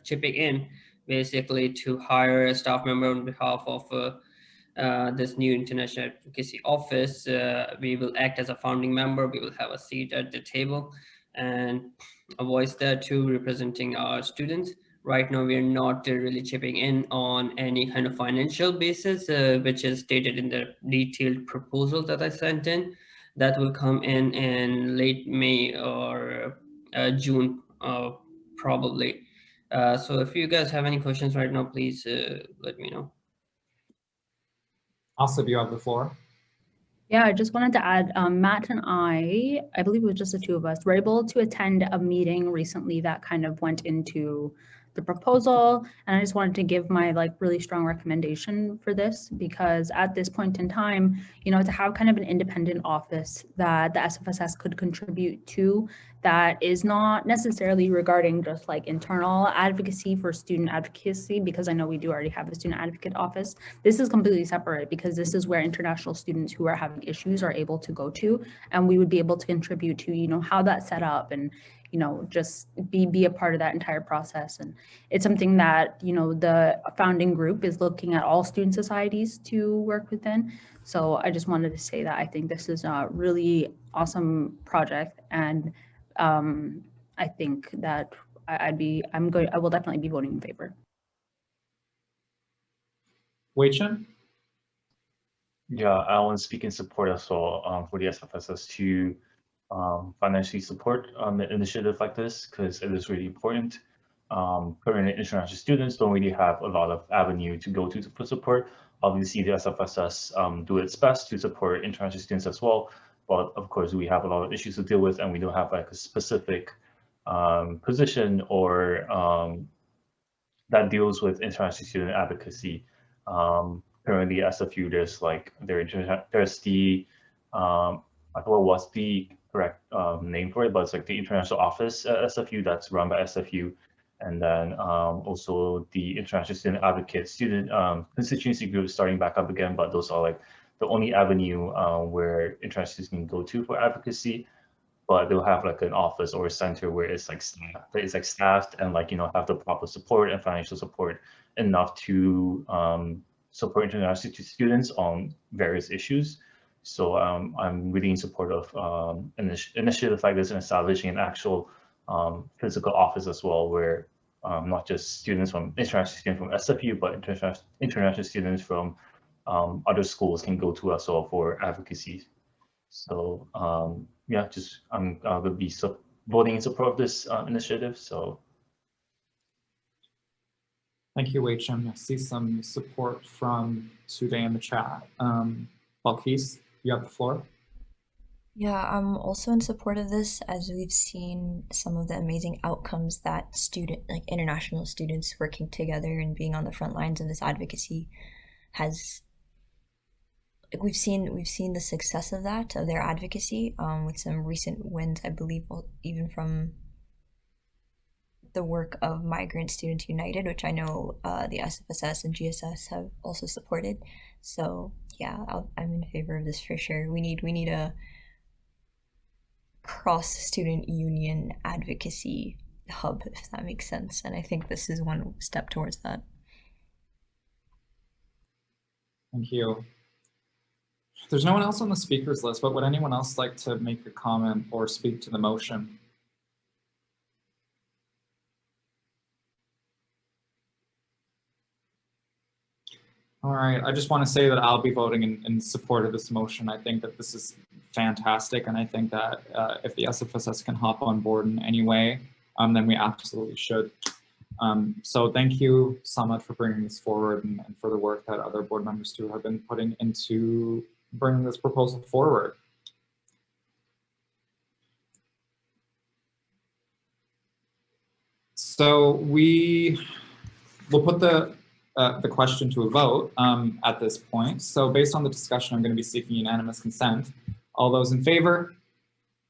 C: chipping in basically to hire a staff member on behalf of this new international advocacy office. We will act as a founding member. We will have a seat at the table and a voice there too, representing our students. Right now, we are not really chipping in on any kind of financial basis, which is stated in the detailed proposal that I sent in. That will come in late May or June, probably. So if you guys have any questions right now, please let me know.
A: Also, do you have the floor?
B: Yeah, I just wanted to add, Matt and I believe it was just the two of us, were able to attend a meeting recently that kind of went into the proposal. And I just wanted to give my really strong recommendation for this, because at this point in time, to have kind of an independent office that the SFSS could contribute to, that is not necessarily regarding just internal advocacy for student advocacy, because I know we do already have a student advocate office. This is completely separate, because this is where international students who are having issues are able to go to, and we would be able to contribute to, how that's set up and, just be a part of that entire process. And it's something that, the founding group is looking at all student societies to work within. So I just wanted to say that I think this is a really awesome project, and I think that I will definitely be voting in favor.
A: Wei Chen?
N: Yeah, I want to speak in support as well for the SFSS to financially support an initiative like this, because it is really important. Currently, international students don't really have a lot of avenue to go to for support. Obviously, the SFSS do its best to support international students as well, but of course, we have a lot of issues to deal with, and we don't have a specific position or that deals with international student advocacy. Currently, SFU, there's the I forgot what's the correct name for it, but it's the international office at SFU that's run by SFU, and then also the international student advocate student constituency groups starting back up again, but those are the only avenue where international students can go to for advocacy. But they'll have an office or a center where it's staffed and have the proper support and financial support enough to support international students on various issues. So I'm really in support of initiatives like this and establishing an actual physical office as well, where not just international students from SFU, but international students from other schools can go to us all for advocacy. So yeah, I'm going to be voting in support of this initiative. So
A: thank you, Wei Chen. I see some support from Sude in the chat. Balkis, you have the floor.
G: Yeah, I'm also in support of this, as we've seen some of the amazing outcomes that international students working together and being on the front lines of this advocacy has. We've seen the success of their advocacy with some recent wins, I believe, even from the work of Migrant Students United, which I know the SFSS and GSS have also supported. So yeah, I'm in favor of this for sure. We need a cross-student union advocacy hub, if that makes sense. And I think this is one step towards that.
A: Thank you. There's no one else on the speakers list, but would anyone else like to make a comment or speak to the motion? All right, I just want to say that I'll be voting in support of this motion. I think that this is fantastic, and I think that if the SFSS can hop on board in any way, then we absolutely should. So thank you, Samad, for bringing this forward and for the work that other board members too have been putting into bringing this proposal forward. So we will put the question to a vote at this point. So based on the discussion, I'm going to be seeking unanimous consent. All those in favor,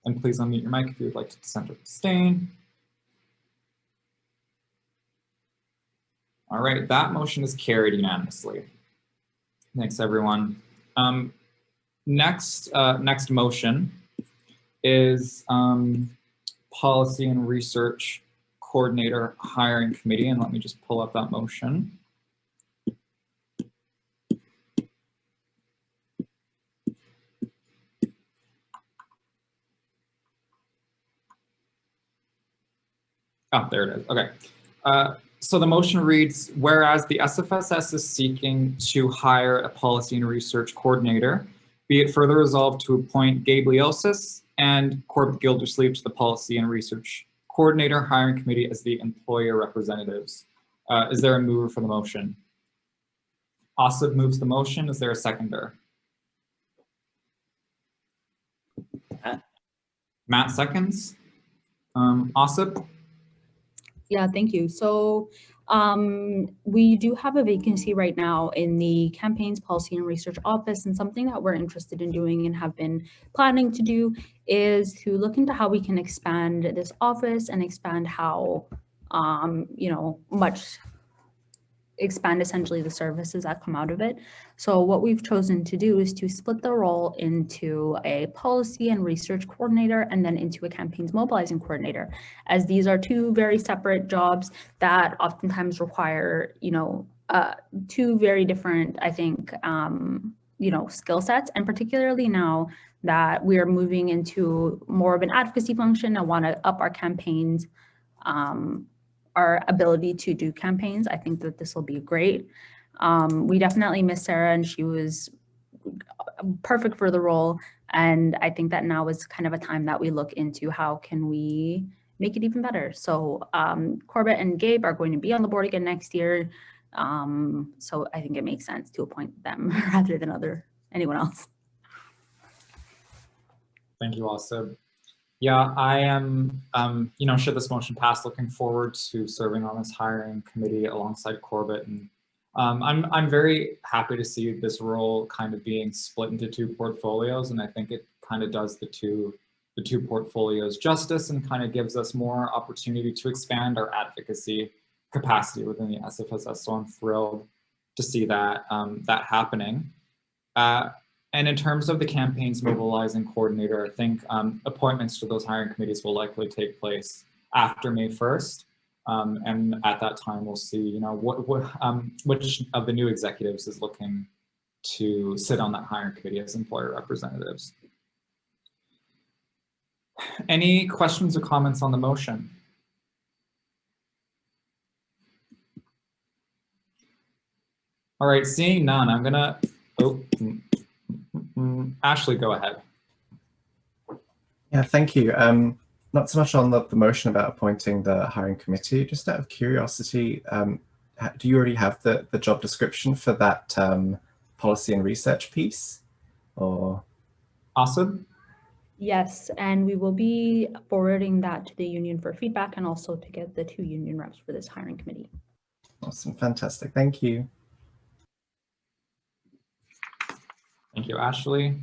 A: and please unmute your mic if you would like to dissent or abstain. All right, that motion is carried unanimously. Thanks, everyone. Next motion is Policy and Research Coordinator Hiring Committee, and let me just pull up that motion. Oh, there it is. Okay. So the motion reads, whereas the SFSS is seeking to hire a policy and research coordinator, be it further resolved to appoint Gabe Leosis and Corbett Gildersleeve to the Policy and Research Coordinator Hiring Committee as the employer representatives. Is there a mover for the motion? Asif moves the motion. Is there a seconder? Matt seconds. Asif?
B: Yeah, thank you. So we do have a vacancy right now in the Campaigns Policy and Research Office, and something that we're interested in doing and have been planning to do is to look into how we can expand this office and expand how, expand essentially the services that come out of it. So what we've chosen to do is to split the role into a policy and research coordinator and then into a campaigns mobilizing coordinator, as these are two very separate jobs that oftentimes require, two very different, I think, skill sets. And particularly now that we are moving into more of an advocacy function and want to up our campaigns, our ability to do campaigns, I think that this will be great. We definitely miss Sarah, and she was perfect for the role. And I think that now is kind of a time that we look into how can we make it even better. So Corbett and Gabe are going to be on the board again next year. So I think it makes sense to appoint them rather than anyone else.
A: Thank you, Asif. Yeah, I am, should this motion pass, looking forward to serving on this hiring committee alongside Corbett. And I'm very happy to see this role kind of being split into two portfolios. And I think it kind of does the two portfolios justice and kind of gives us more opportunity to expand our advocacy capacity within the SFSS. So I'm thrilled to see that, that happening. And in terms of the campaigns mobilizing coordinator, I think appointments to those hiring committees will likely take place after May 1st. And at that time, we'll see, which of the new executives is looking to sit on that hiring committee as employer representatives. Any questions or comments on the motion? All right, seeing none, I'm gonna, Ashley, go ahead.
S: Yeah, thank you. Not so much on the motion about appointing the hiring committee, just out of curiosity, do you already have the job description for that policy and research piece? Or
A: Awesome.
B: Yes, and we will be forwarding that to the union for feedback and also to get the 2 union reps for this hiring committee.
S: Awesome, fantastic, thank you.
A: Thank you, Ashley.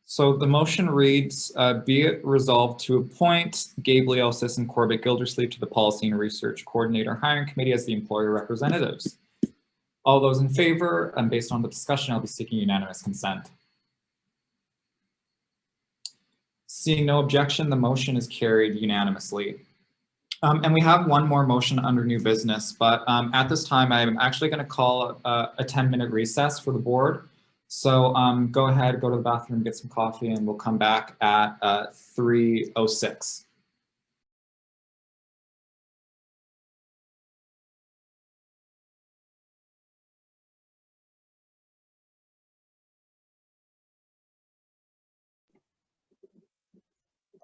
A: So the motion reads, be it resolved to appoint Gabe Leosis and Corbett Gildersleeve to the Policy and Research Coordinator Hiring Committee as the employer representatives. All those in favor, and based on the discussion, I'll be seeking unanimous consent. Seeing no objection, the motion is carried unanimously. And we have one more motion under new business, but at this time, I'm actually going to call a 10-minute recess for the board. So go ahead, go to the bathroom, get some coffee, and we'll come back at 3:06.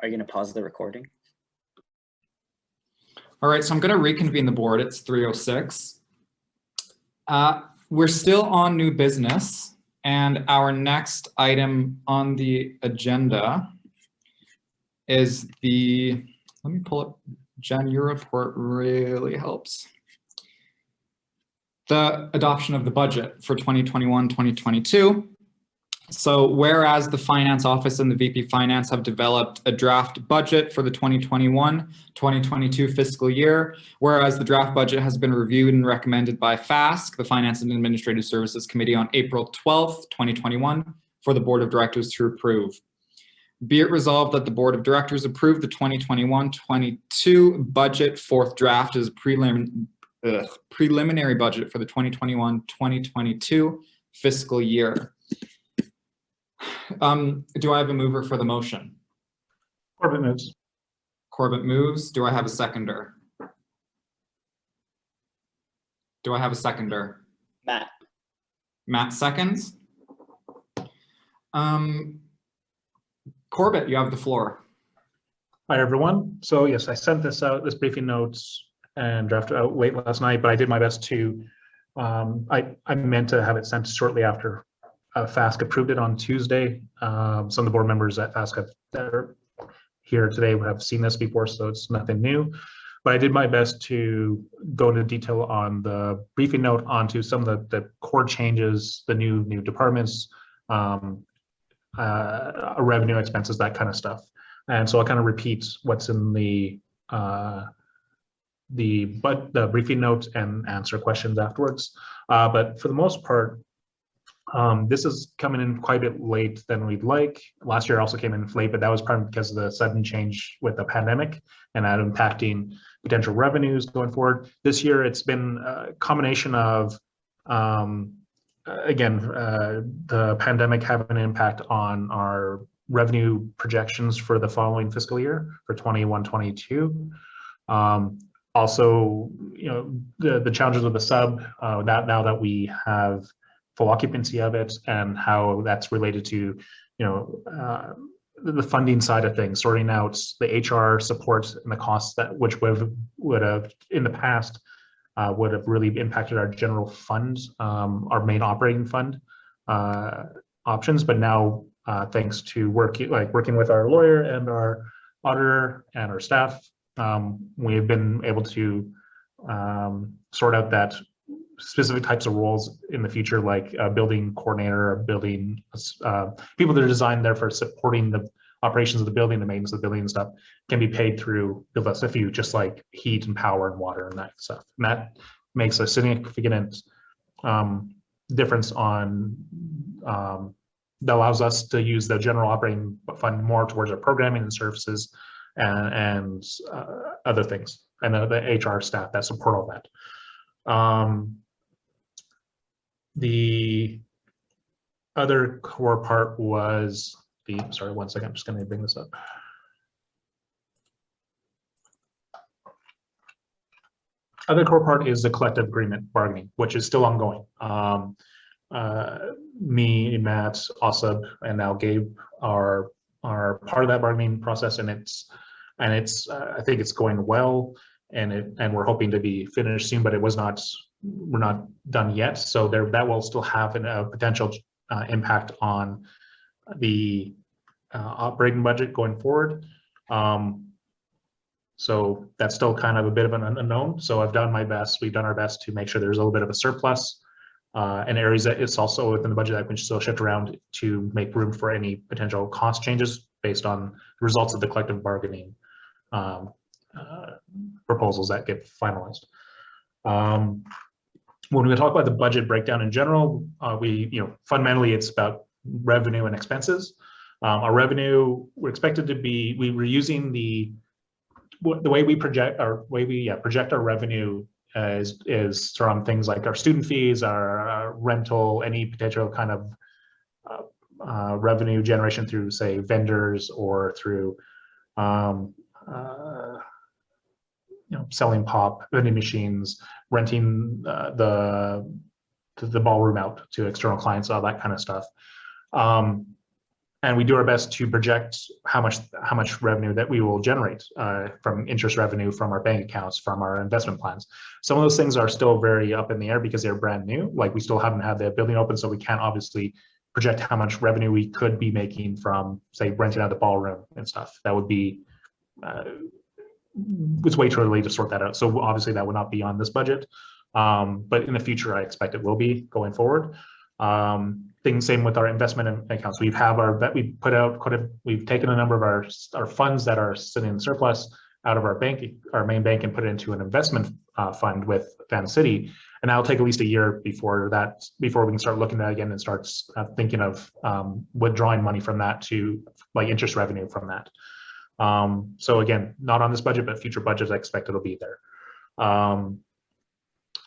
E: Are you going to pause the recording?
A: All right, so I'm going to reconvene the board. It's 3:06. We're still on new business. And our next item on the agenda is the, let me pull up, Jen, your report really helps. The adoption of the budget for 2021-2022. So whereas the Finance Office and the VP Finance have developed a draft budget for the 2021-2022 fiscal year, whereas the draft budget has been reviewed and recommended by FASC, the Finance and Administrative Services Committee, on April 12th, 2021, for the Board of Directors to approve. Be it resolved that the Board of Directors approve the 2021-22 budget fourth draft as a preliminary budget for the 2021-2022 fiscal year. Do I have a mover for the motion?
D: Corbett moves.
A: Corbett moves. Do I have a seconder? Do I have a seconder?
E: Matt.
A: Matt seconds. Corbett, you have the floor.
D: Hi, everyone. So yes, I sent this briefing notes and drafted out late last night, but I did my best to, I meant to have it sent shortly after FASC approved it on Tuesday. Some of the board members at FASC that are here today have seen this before, so it's nothing new. But I did my best to go into detail on the briefing note onto some of the core changes, the new departments, revenue, expenses, that kind of stuff. And so I'll kind of repeat what's in the briefing note and answer questions afterwards. But for the most part, this is coming in quite a bit late than we'd like. Last year also came in late, but that was probably because of the sudden change with the pandemic and that impacting potential revenues going forward. This year, it's been a combination of, again, the pandemic having an impact on our revenue projections for the following fiscal year for 21-22. Also, you know, the challenges with the sub, now that we have full occupancy of it, and how that's related to, you know, the funding side of things, sorting out the HR support and the costs that would have in the past would have really impacted our general fund, our main operating fund options. But now, thanks to working with our lawyer and our auditor and our staff, we've been able to sort out that specific types of roles in the future, like a building coordinator or building people that are designed there for supporting the operations of the building, the maintenance of the building and stuff, can be paid through Build SFU, just like heat and power and water and that stuff. And that makes a significant difference on that allows us to use the general operating fund more towards our programming and services and other things, and the HR staff that support all that. The other core part was sorry, one second, I'm just going to bring this up. Other core part is the collective agreement bargaining, which is still ongoing. Me, Matt, Osub, and now Gabe are part of that bargaining process, and it's I think it's going well, and we're hoping to be finished soon, but we're not done yet. So that will still have a potential impact on the operating budget going forward. So that's still kind of a bit of an unknown. So I've done my best. We've done our best to make sure there's a little bit of a surplus and areas that it's also within the budget that we can still shift around to make room for any potential cost changes based on the results of the collective bargaining proposals that get finalized. When we talk about the budget breakdown in general, fundamentally it's about revenue and expenses. Our revenue, we're expected to be, we were using the way we project our revenue is from things like our student fees, our rental, any potential kind of revenue generation through, say, vendors or through selling pop, vending machines, renting the ballroom out to external clients, all that kind of stuff. And we do our best to project how much revenue that we will generate from interest revenue, from our bank accounts, from our investment plans. Some of those things are still very up in the air because they're brand new. Like, we still haven't had the building open, so we can't obviously project how much revenue we could be making from, say, renting out the ballroom and stuff. That would be, it's way too early to sort that out. So obviously that would not be on this budget, but in the future, I expect it will be going forward. Things same with our investment accounts. We've taken a number of our funds that are sitting in surplus out of our main bank, and put it into an investment fund with Van City. And that'll take at least a year before we can start looking at it again and start thinking of withdrawing money from that to like interest revenue from that. So again, not on this budget, but future budgets I expect it'll be there.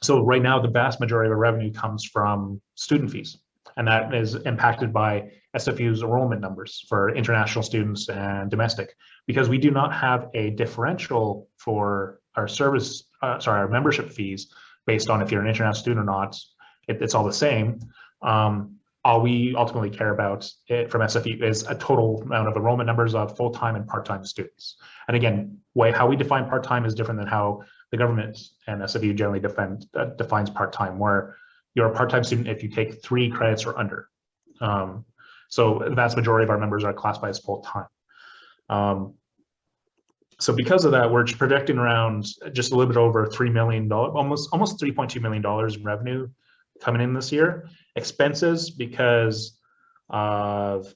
D: So right now, the vast majority of our revenue comes from student fees, and that is impacted by SFU's enrollment numbers for international students and domestic, because we do not have a differential for our our membership fees based on if you're an international student or not. It's all the same. All we ultimately care about from SFU is a total amount of enrollment numbers of full-time and part-time students. And again, how we define part-time is different than how the government and SFU generally defines part-time, where you're a part-time student if you take 3 credits or under. So the vast majority of our members are classified as full-time. So because of that, we're projecting around just a little bit over $3 million, almost $3.2 million in revenue coming in this year. Expenses, because of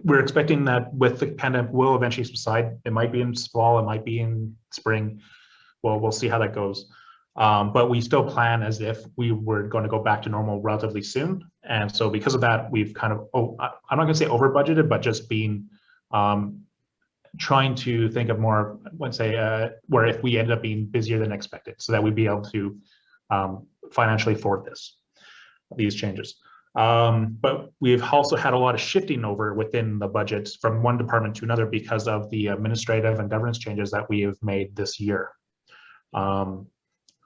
D: we're expecting that with the pandemic will eventually subside. It might be in fall, it might be in spring. Well, we'll see how that goes. But we still plan as if we were going to go back to normal relatively soon. And so because of that, we've kind of, I'm not going to say over budgeted, but just been trying to think of more, let's say, where if we ended up being busier than expected, so that we'd be able to financially afford these changes. But we've also had a lot of shifting over within the budget from one department to another because of the administrative and governance changes that we have made this year.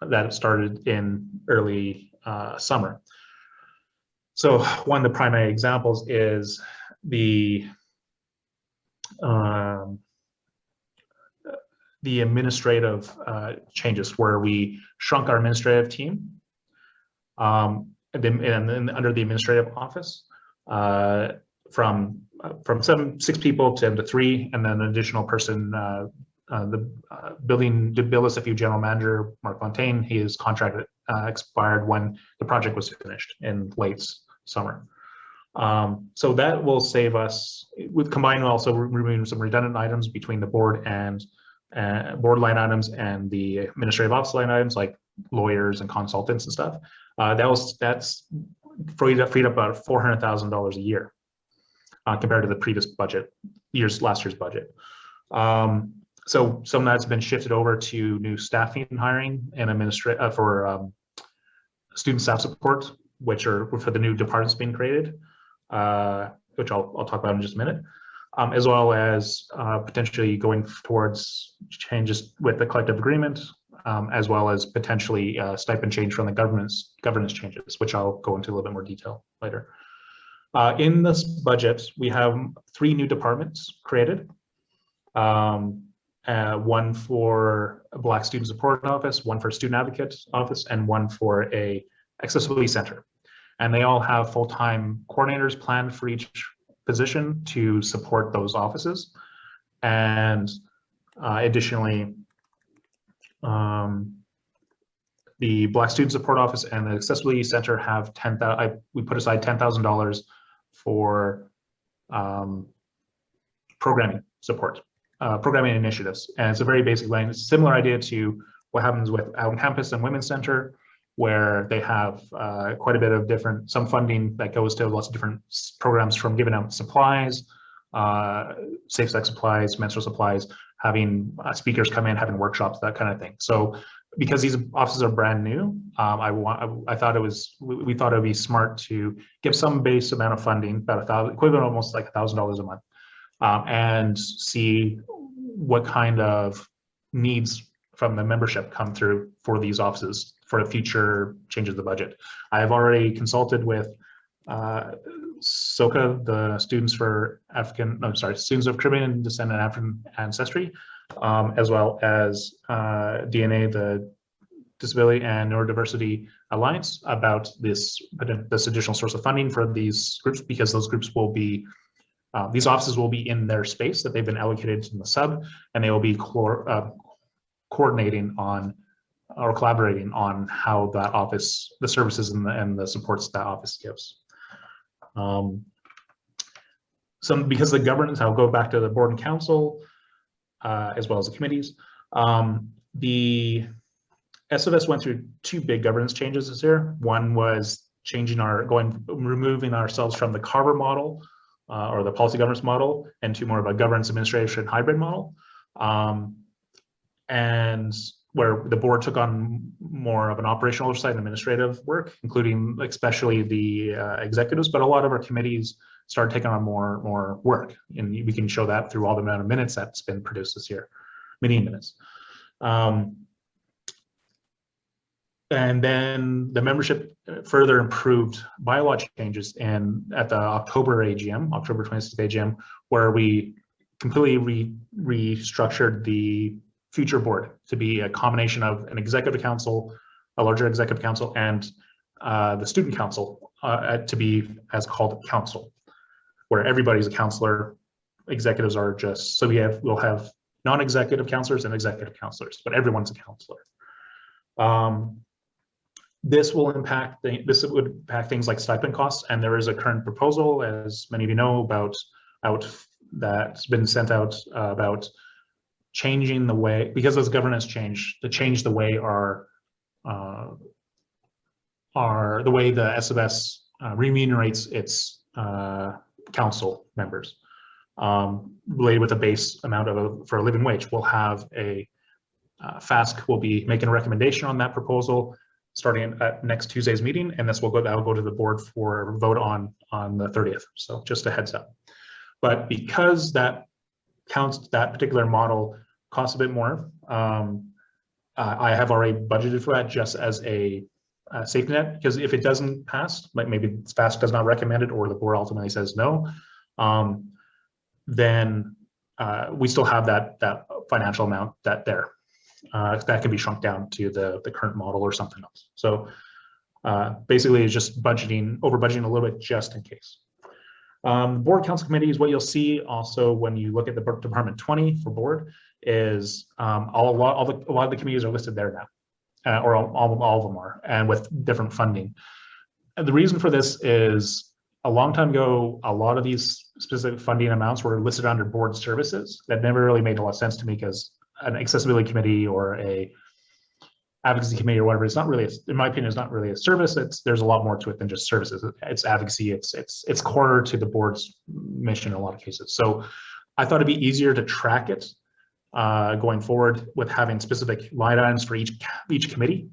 D: That started in early summer. So one of the primary examples is the administrative changes, where we shrunk our administrative team and then under the administrative office from 6 people to 3, and then an additional person, the building SFU general manager, Mark Fontaine. His contract expired when the project was finished in late summer. So that will save us, with combined also removing some redundant items between the board and board line items and the administrative office line items, like lawyers and consultants and stuff. That's freed up about $400,000 a year compared to the previous budget, last year's budget. So some of that's been shifted over to new staffing hiring and for student staff support, which are for the new departments being created, which I'll talk about in just a minute, as well as potentially going towards changes with the collective agreement, as well as potentially stipend change from the governance changes, which I'll go into a little bit more detail later. In this budget, we have 3 new departments created. One for a Black Student Support Office, one for Student Advocate Office, and one for a Accessibility Center. And they all have full-time coordinators planned for each position to support those offices. And additionally, the Black Student Support Office and the Accessibility Center have we put aside $10,000 for programming support. Programming initiatives, and it's a very basic line. It's a similar idea to what happens with Out on Campus and Women's Center, where they have quite a bit of some funding that goes to lots of different programs, from giving out supplies, safe sex supplies, menstrual supplies, having speakers come in, having workshops, that kind of thing. So because these offices are brand new, we thought it would be smart to give some base amount of funding, about equivalent almost like $1,000 a month. And see what kind of needs from the membership come through for these offices for future changes to the budget. I have already consulted with SOCA, the Students of Caribbean Descent and African Ancestry, as well as DNA, the Disability and Neurodiversity Alliance, about this additional source of funding for these groups, because those groups will be these offices will be in their space that they've been allocated in the sub, and they will be coordinating on or collaborating on how that office, the services and the supports that office gives. Because the governance, I'll go back to the board and council, as well as the committees. The SFS went through two big governance changes this year. One was removing ourselves from the Carver model, or the policy governance model, into more of a governance administration hybrid model. And where the board took on more of an operational oversight and administrative work, including especially the executives, but a lot of our committees started taking on more work. And we can show that through all the amount of minutes that's been produced this year, meeting minutes. And then the membership further improved by law changes at the October AGM, October 26th AGM, where we completely restructured the future board to be a combination of an executive council, a larger executive council, and the student council to be as called council, where everybody's a counselor. Executives are just, so we'll have non-executive counselors and executive counselors, but everyone's a counselor. This would impact things like stipend costs, and there is a current proposal, as many of you know, that's been sent out about changing the way, because as governance change, to change the way the way the SFS remunerates its council members, related with a base amount for a living wage. We'll have FASC will be making a recommendation on that proposal starting at next Tuesday's meeting, and that will go to the board for vote on the 30th. So just a heads up. But because that particular model costs a bit more, I have already budgeted for that just as a safety net, because if it doesn't pass, like maybe FASC does not recommend it or the board ultimately says no, then we still have that financial amount that can be shrunk down to the current model or something else. So basically it's just over budgeting a little bit just in case. Board council committees, what you'll see also when you look at the Department 20 for board is a lot of the committees are listed there now, or all of them are, and with different funding. And the reason for this is a long time ago, a lot of these specific funding amounts were listed under board services. That never really made a lot of sense to me, because an accessibility committee or a advocacy committee or whatever, it's not really, in my opinion, it's not really a service. There's a lot more to it than just services. It's advocacy. It's core to the board's mission in a lot of cases. So I thought it'd be easier to track it going forward with having specific line items for each committee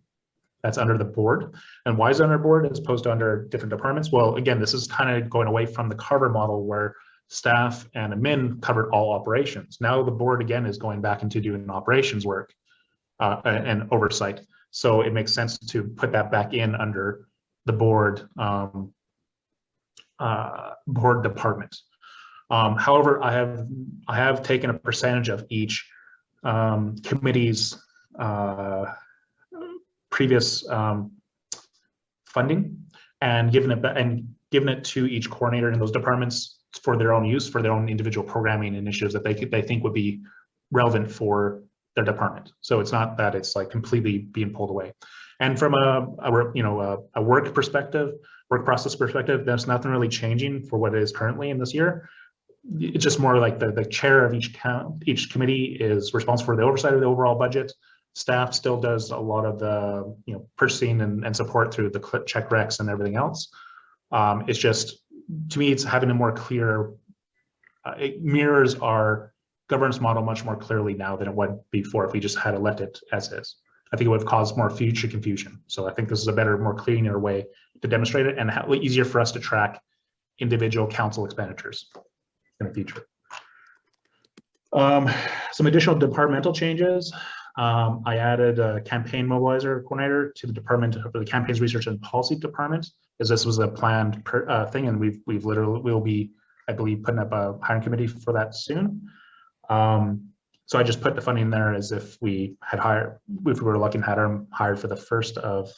D: that's under the board. And why is it under board as opposed to under different departments? Well, again, this is kind of going away from the Carver model where staff and admin covered all operations. Now the board again is going back into doing operations work and oversight. So it makes sense to put that back in under the board board department. However, I have taken a percentage of each committee's previous funding and given it to each coordinator in those departments for their own use, for their own individual programming initiatives that they think would be relevant for their department. So it's not that it's like completely being pulled away. And from a work perspective, work process perspective, there's nothing really changing for what it is currently in this year. It's just more like the chair of each committee is responsible for the oversight of the overall budget. Staff still does a lot of the purchasing and support through the check recs and everything else. It's just, to me, it's having a more clear, it mirrors our governance model much more clearly now than it would before if we just had left it as is. I think it would have caused more future confusion. So I think this is a better, more cleaner way to demonstrate it and easier for us to track individual council expenditures in the future. Some additional departmental changes. I added a campaign mobilizer coordinator to the department for the campaigns research and policy department, as this was a planned thing, and we'll be, I believe, putting up a hiring committee for that soon. So I just put the funding there as if we were lucky and had them hired for the 1st of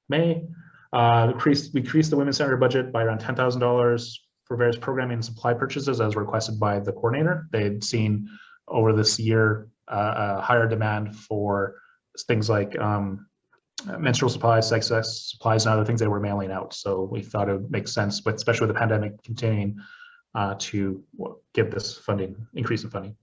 D: May. We increased the Women's Center budget by around $10,000 for various programming and supply purchases as requested by the coordinator. They had seen over this year a higher demand for things like menstrual supplies, sex supplies, and other things they were mailing out. So we thought it would make sense, but especially with the pandemic continuing, to give this funding, increase in funding.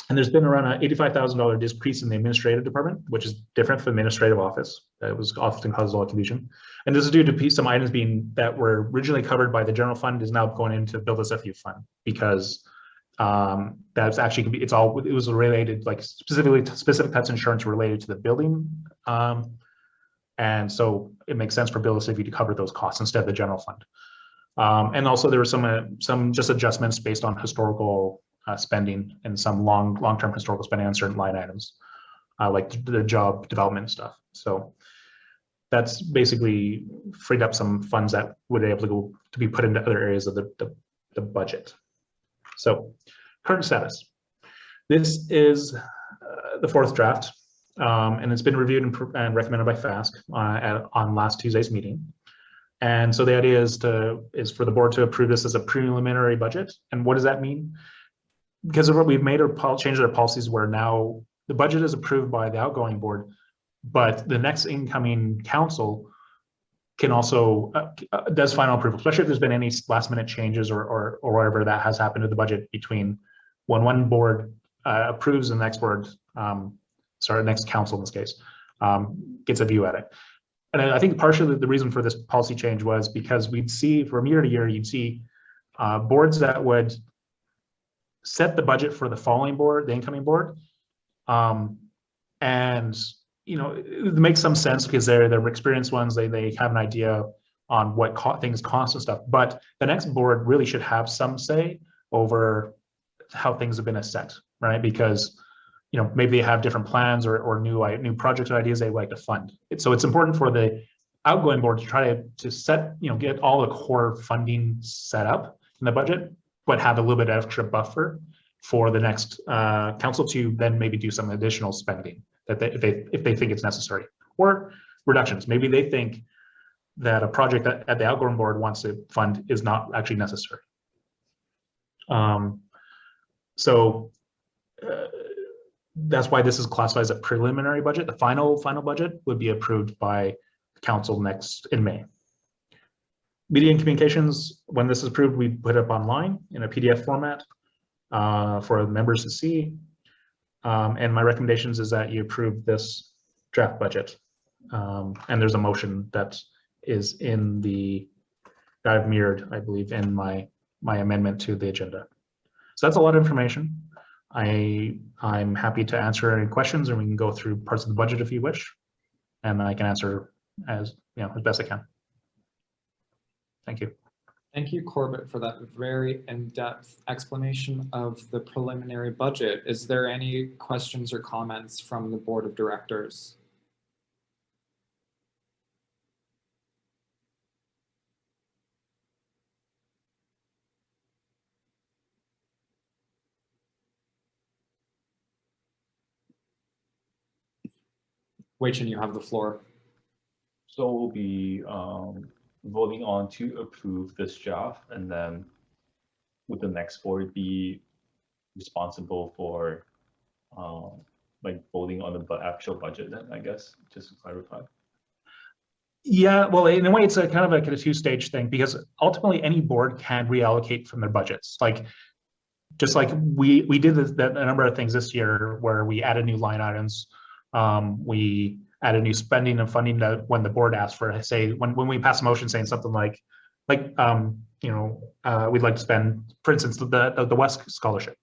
D: And there's been around an $85,000 decrease in the administrative department, which is different from administrative office. That was often causes a lot of confusion. And this is due to some items that were originally covered by the general fund is now going into build a SFU fund, because that's actually, it was related, like specific types of insurance related to the building. And so it makes sense for Build a SFU to cover those costs instead of the general fund. And also there were some just adjustments based on historical spending and some long-term historical spending on certain line items, like the job development stuff. So that's basically freed up some funds that would be able to be put into other areas of the budget. So current status. This is the fourth draft, and it's been reviewed and recommended by FASC on last Tuesday's meeting. And so the idea is for the board to approve this as a preliminary budget. And what does that mean? Because of what we've made or changed our policies where now the budget is approved by the outgoing board, but the next incoming council can also does final approval, especially if there's been any last minute changes or whatever that has happened to the budget between when one board approves and the next board, next council in this case, gets a view at it. And I think partially the reason for this policy change was because we'd see from year to year, you'd see boards that would set the budget for the following board, the incoming board. And, it makes some sense because they're experienced ones, they have an idea on what things cost and stuff. But the next board really should have some say over how things have been set, right? Because, maybe they have different plans or new project ideas they like to fund. So it's important for the outgoing board to try to set, get all the core funding set up in the budget, but have a little bit of extra buffer for the next council to then maybe do some additional spending that if they think it's necessary, or reductions. Maybe they think that a project that at the outgoing board wants to fund is not actually necessary. That's why this is classified as a preliminary budget. The final budget would be approved by council in May. Media and communications, when this is approved, we put it up online in a PDF format for members to see. And my recommendations is that you approve this draft budget. And there's a motion that is that I've mirrored, I believe, in my amendment to the agenda. So that's a lot of information. I'm happy to answer any questions, and we can go through parts of the budget if you wish, and I can answer as best I can. Thank you.
A: Thank you, Corbett, for that very in-depth explanation of the preliminary budget. Is there any questions or comments from the board of directors? Wei-Chin, you have the floor.
N: So we'll be voting on to approve this draft, and then would the next board be responsible for voting on the actual budget then, I guess, just to clarify?
D: Yeah, well, in a way, it's kind of like a two-stage thing, because ultimately any board can reallocate from their budgets. Just like we did a number of things this year where we added new line items. We added new spending and funding that when the board asked for, say, when we pass a motion saying something like we'd like to spend, for instance, the West Scholarship.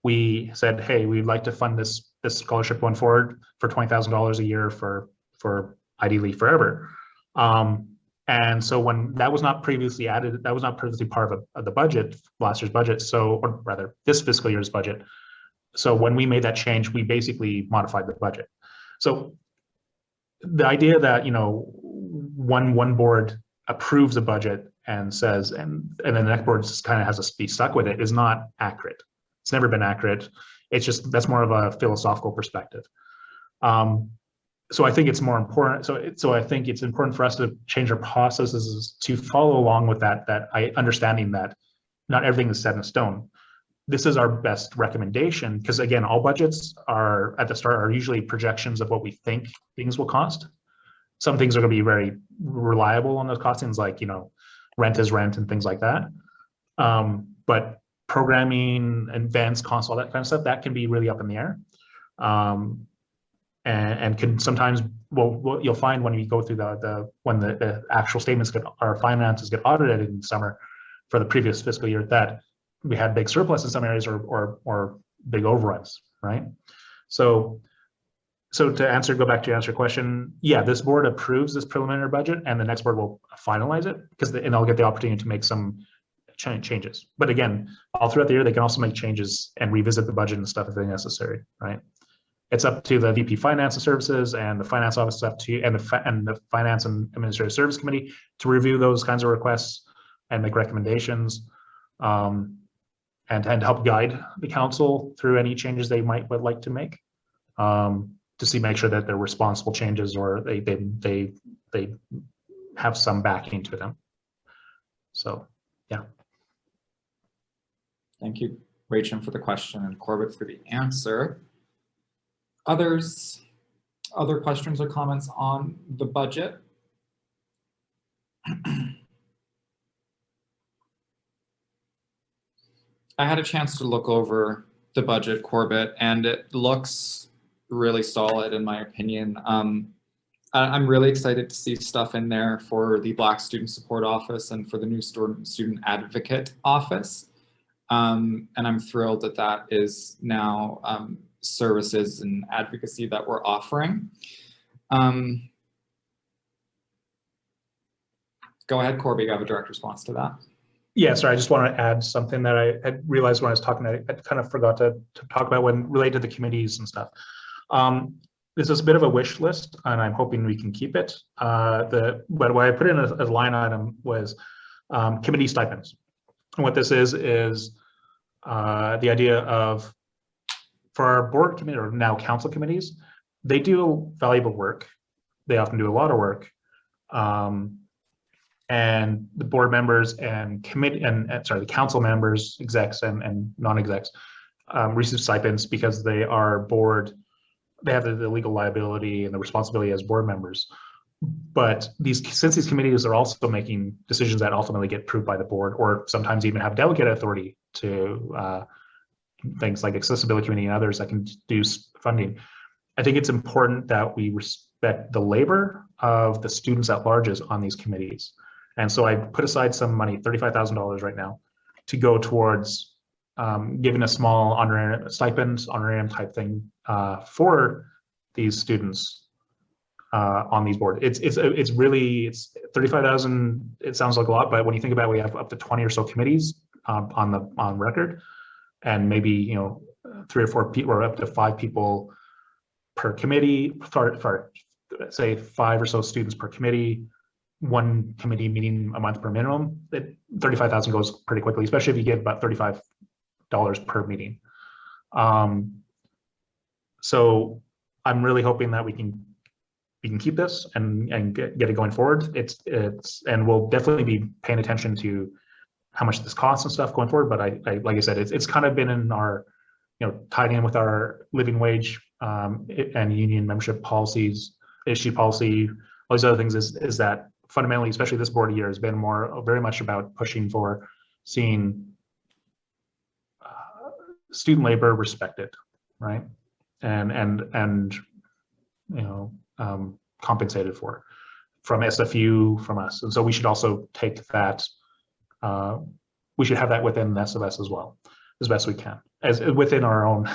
D: We said, hey, we'd like to fund this scholarship going forward for $20,000 a year for ideally forever. And so when that was not previously added, that was not previously part of the budget, last year's budget, or rather this fiscal year's budget. So when we made that change, we basically modified the budget. So the idea that, one board approves a budget and says, and then the next board just kind of has to be stuck with it is not accurate. It's never been accurate. It's just, that's more of a philosophical perspective. So I think it's more important. So I think it's important for us to change our processes to follow along with that understanding that not everything is set in stone. this is our best recommendation, because again, all budgets are at the start are usually projections of what we think things will cost. Some things are going to be very reliable on those costings, like, you know, rent is rent and things like that. But programming, advanced costs, all that kind of stuff, that can be really up in the air. And can sometimes, well, you'll find when you go through when the actual statements our finances get audited in summer for the previous fiscal year, that we had big surplus in some areas or big overruns, right? So to go back to answer your question, yeah, this board approves this preliminary budget and the next board will finalize it, and they'll get the opportunity to make some changes. But again, all throughout the year, they can also make changes and revisit the budget and stuff if they're necessary, right? It's up to the VP Finance and Services and the Finance Office, up to and the Finance and Administrative Service Committee to review those kinds of requests and make recommendations, and help guide the council through any changes they would like to make, to make sure that they're responsible changes or they have some backing to them. So, yeah.
A: Thank you, Rachel, for the question and Corbett for the answer. Other questions or comments on the budget? I had a chance to look over the budget, Corbett, and it looks really solid in my opinion. I'm really excited to see stuff in there for the Black Student Support Office and for the new Student Advocate Office. And I'm thrilled that that is now services and advocacy that we're offering. Go ahead, Corby, you have a direct response to that.
D: Yeah, sorry, I just want to add something that I had realized when I was talking, I kind of forgot to talk about when related to the committees and stuff. This is a bit of a wish list, and I'm hoping we can keep it. But what I put in as a line item was committee stipends. And what this is the idea of, for our board committee, or now council committees, they do valuable work. They often do a lot of work. And the board members and the council members, execs and non-execs, receive stipends because they are board. They have the legal liability and the responsibility as board members. But since these committees are also making decisions that ultimately get approved by the board, or sometimes even have delegate authority to things like accessibility committee and others that can do funding, I think it's important that we respect the labor of the students at large on these committees. And so I put aside some money, $35,000 right now, to go towards giving a small honorarium type thing for these students on these boards. It's really 35,000. It sounds like a lot, but when you think about it, we have up to 20 or so committees on record, and maybe 3 or 4 people, or up to 5 people per committee. For say 5 or so students per committee. 1 committee meeting a month per minimum. 35,000 goes pretty quickly, especially if you give about $35 per meeting. So I'm really hoping that we can keep this and get it going forward. And we'll definitely be paying attention to how much this costs and stuff going forward. But I like I said, it's kind of been in our, tied in with our living wage and union membership policies, issue policy, all these other things is that fundamentally, especially this board year, has been very much about pushing for seeing student labor respected, right? And compensated for from SFU, from us. And so we should also take that, we should have that within SFS as well, as best we can, as within our own,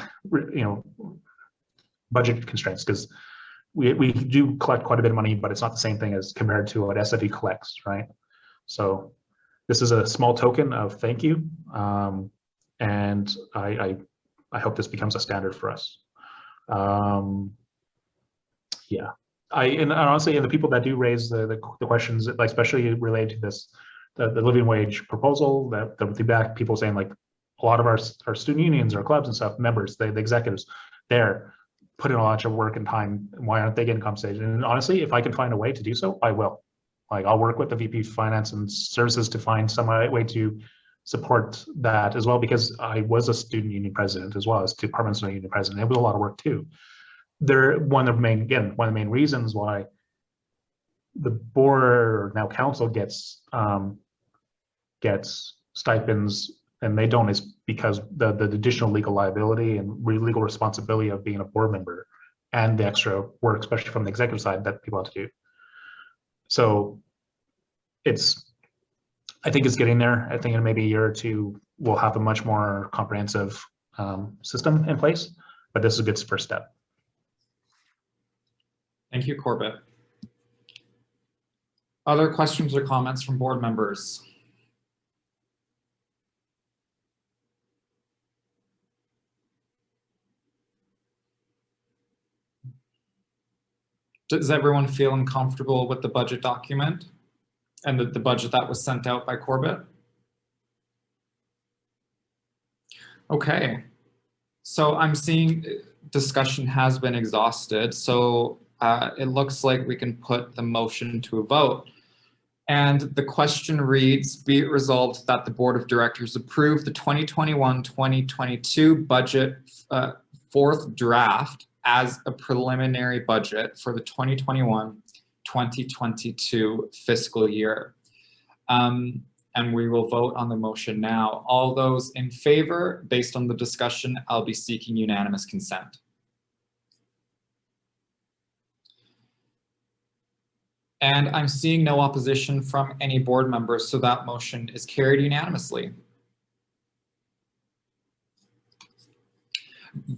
D: budget constraints, because we do collect quite a bit of money, but it's not the same thing as compared to what SFE collects, right? So this is a small token of thank you, and I hope this becomes a standard for us. Yeah, and honestly, the people that do raise the questions, like especially related to this, the living wage proposal, that the feedback, people saying like a lot of our student unions or clubs and stuff, members, the executives, they're put in a lot of work and time. Why aren't they getting compensated? And honestly, if I can find a way to do so, I will. Like, I'll work with the VP Finance and Services to find some way to support that as well, because I was a student union president as well as departmental union president. It was a lot of work too. One of the main reasons why the board, or now council, gets stipends and they don't, is because the additional legal liability and legal responsibility of being a board member, and the extra work, especially from the executive side, that people have to do. So I think it's getting there. I think in maybe a year or two, we'll have a much more comprehensive system in place, but this is a good first step.
A: Thank you, Corbett. Other questions or comments from board members? Does everyone feel uncomfortable with the budget document and the budget that was sent out by Corbett? Okay, so I'm seeing discussion has been exhausted, so it looks like we can put the motion to a vote. And the question reads, be it resolved that the Board of Directors approve the 2021-2022 budget fourth draft as a preliminary budget for the 2021-2022 fiscal year. And we will vote on the motion now. All those in favor, based on the discussion, I'll be seeking unanimous consent. And I'm seeing no opposition from any board members, so that motion is carried unanimously.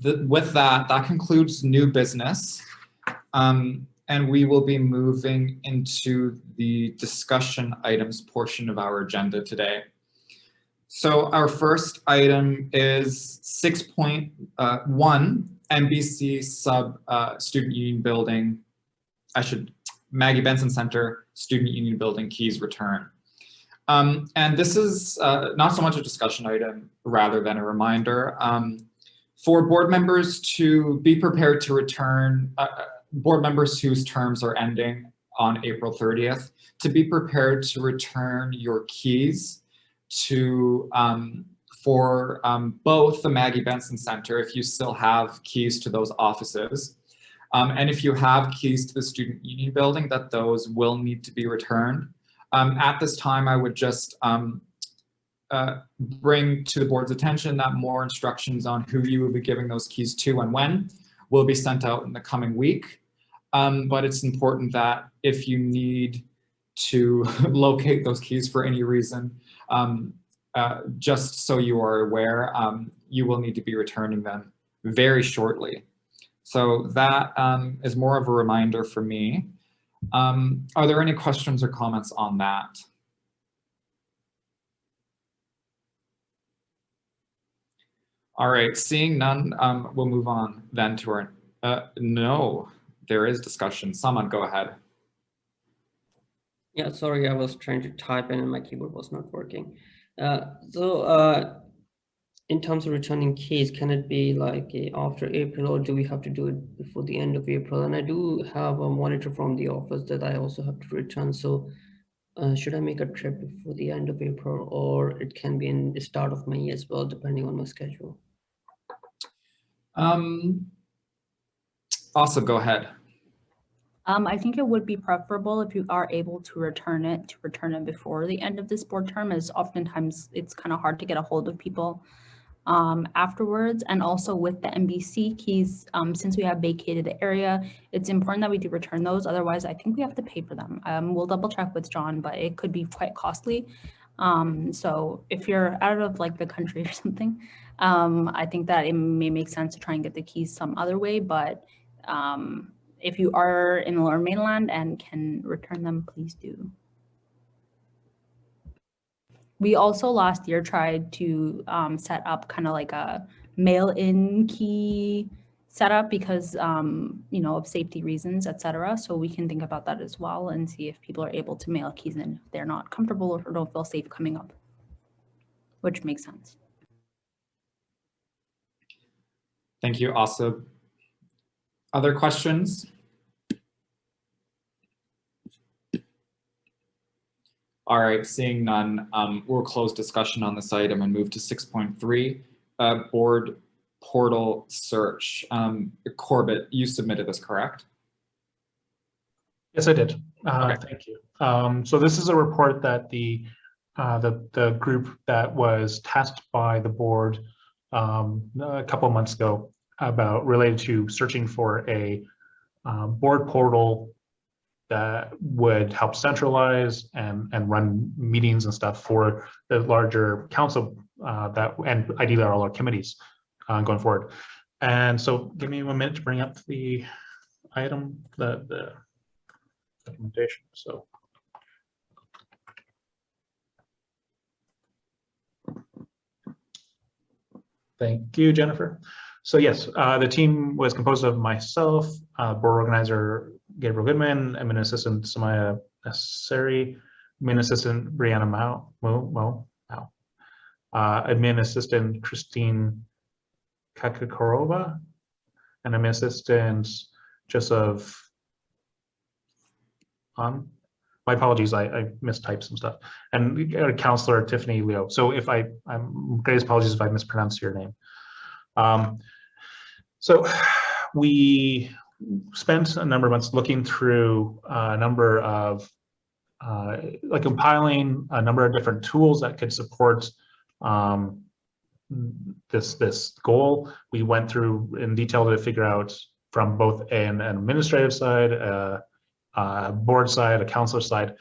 A: With that concludes new business. And we will be moving into the discussion items portion of our agenda today. So our first item is 6.1, MBC sub student union building. Maggie Benson Center Student Union Building keys return. And this is not so much a discussion item rather than a reminder for board members to be prepared to return, board members whose terms are ending on April 30th, to be prepared to return your keys to for both the Maggie Benson Center, if you still have keys to those offices, and if you have keys to the student union building, that those will need to be returned. At this time, I would just bring to the board's attention that more instructions on who you will be giving those keys to and when will be sent out in the coming week. But it's important that if you need to locate those keys for any reason, just so you are aware, you will need to be returning them very shortly. So that is more of a reminder for me. Are there any questions or comments on that? All right, seeing none, we'll move on then to our, no, there is discussion. Someone go ahead.
C: Yeah, sorry, I was trying to type in and my keyboard was not working. In terms of returning keys, can it be like after April, or do we have to do it before the end of April? And I do have a monitor from the office that I also have to return. So should I make a trip before the end of April, or it can be in the start of May as well, depending on my schedule?
A: Also, go ahead.
B: I think it would be preferable if you are able to return it before the end of this board term, as oftentimes it's kind of hard to get a hold of people afterwards. And also with the MBC keys, since we have vacated the area, it's important that we do return those. Otherwise, I think we have to pay for them. We'll double check with John, but it could be quite costly. So if you're out of like the country or something, I think that it may make sense to try and get the keys some other way. But if you are in the Lower Mainland and can return them, please do. We also last year tried to set up kind of like a mail-in key setup because, you know, of safety reasons, etc. So we can think about that as well and see if people are able to mail keys in if they're not comfortable or don't feel safe coming up, which makes sense.
A: Thank you, Asa. Other questions? All right, seeing none, we'll close discussion on this item and move to 6.3, board portal search. Corbett, you submitted this, correct?
D: Yes, I did. Thank you. So this is a report that the group that was tasked by the board a couple of months ago about related to searching for a board portal that would help centralize and run meetings and stuff for the larger council and ideally all our committees going forward. And so give me 1 minute to bring up the item, the documentation. So thank you, Jennifer. So yes, the team was composed of myself, board organizer Gabriel Goodman, admin assistant Samaya Nasseri, admin assistant Brianna Mao, admin assistant Christine Kakakorova, and admin assistant Joseph On. My apologies, I mistyped some stuff. And counselor Tiffany Leo. So if I'm greatest apologies if I mispronounced your name. So we spent a number of months looking through a number of like compiling a number of different tools that could support this goal. We went through in detail to figure out from both an administrative side, board side, a counselor side,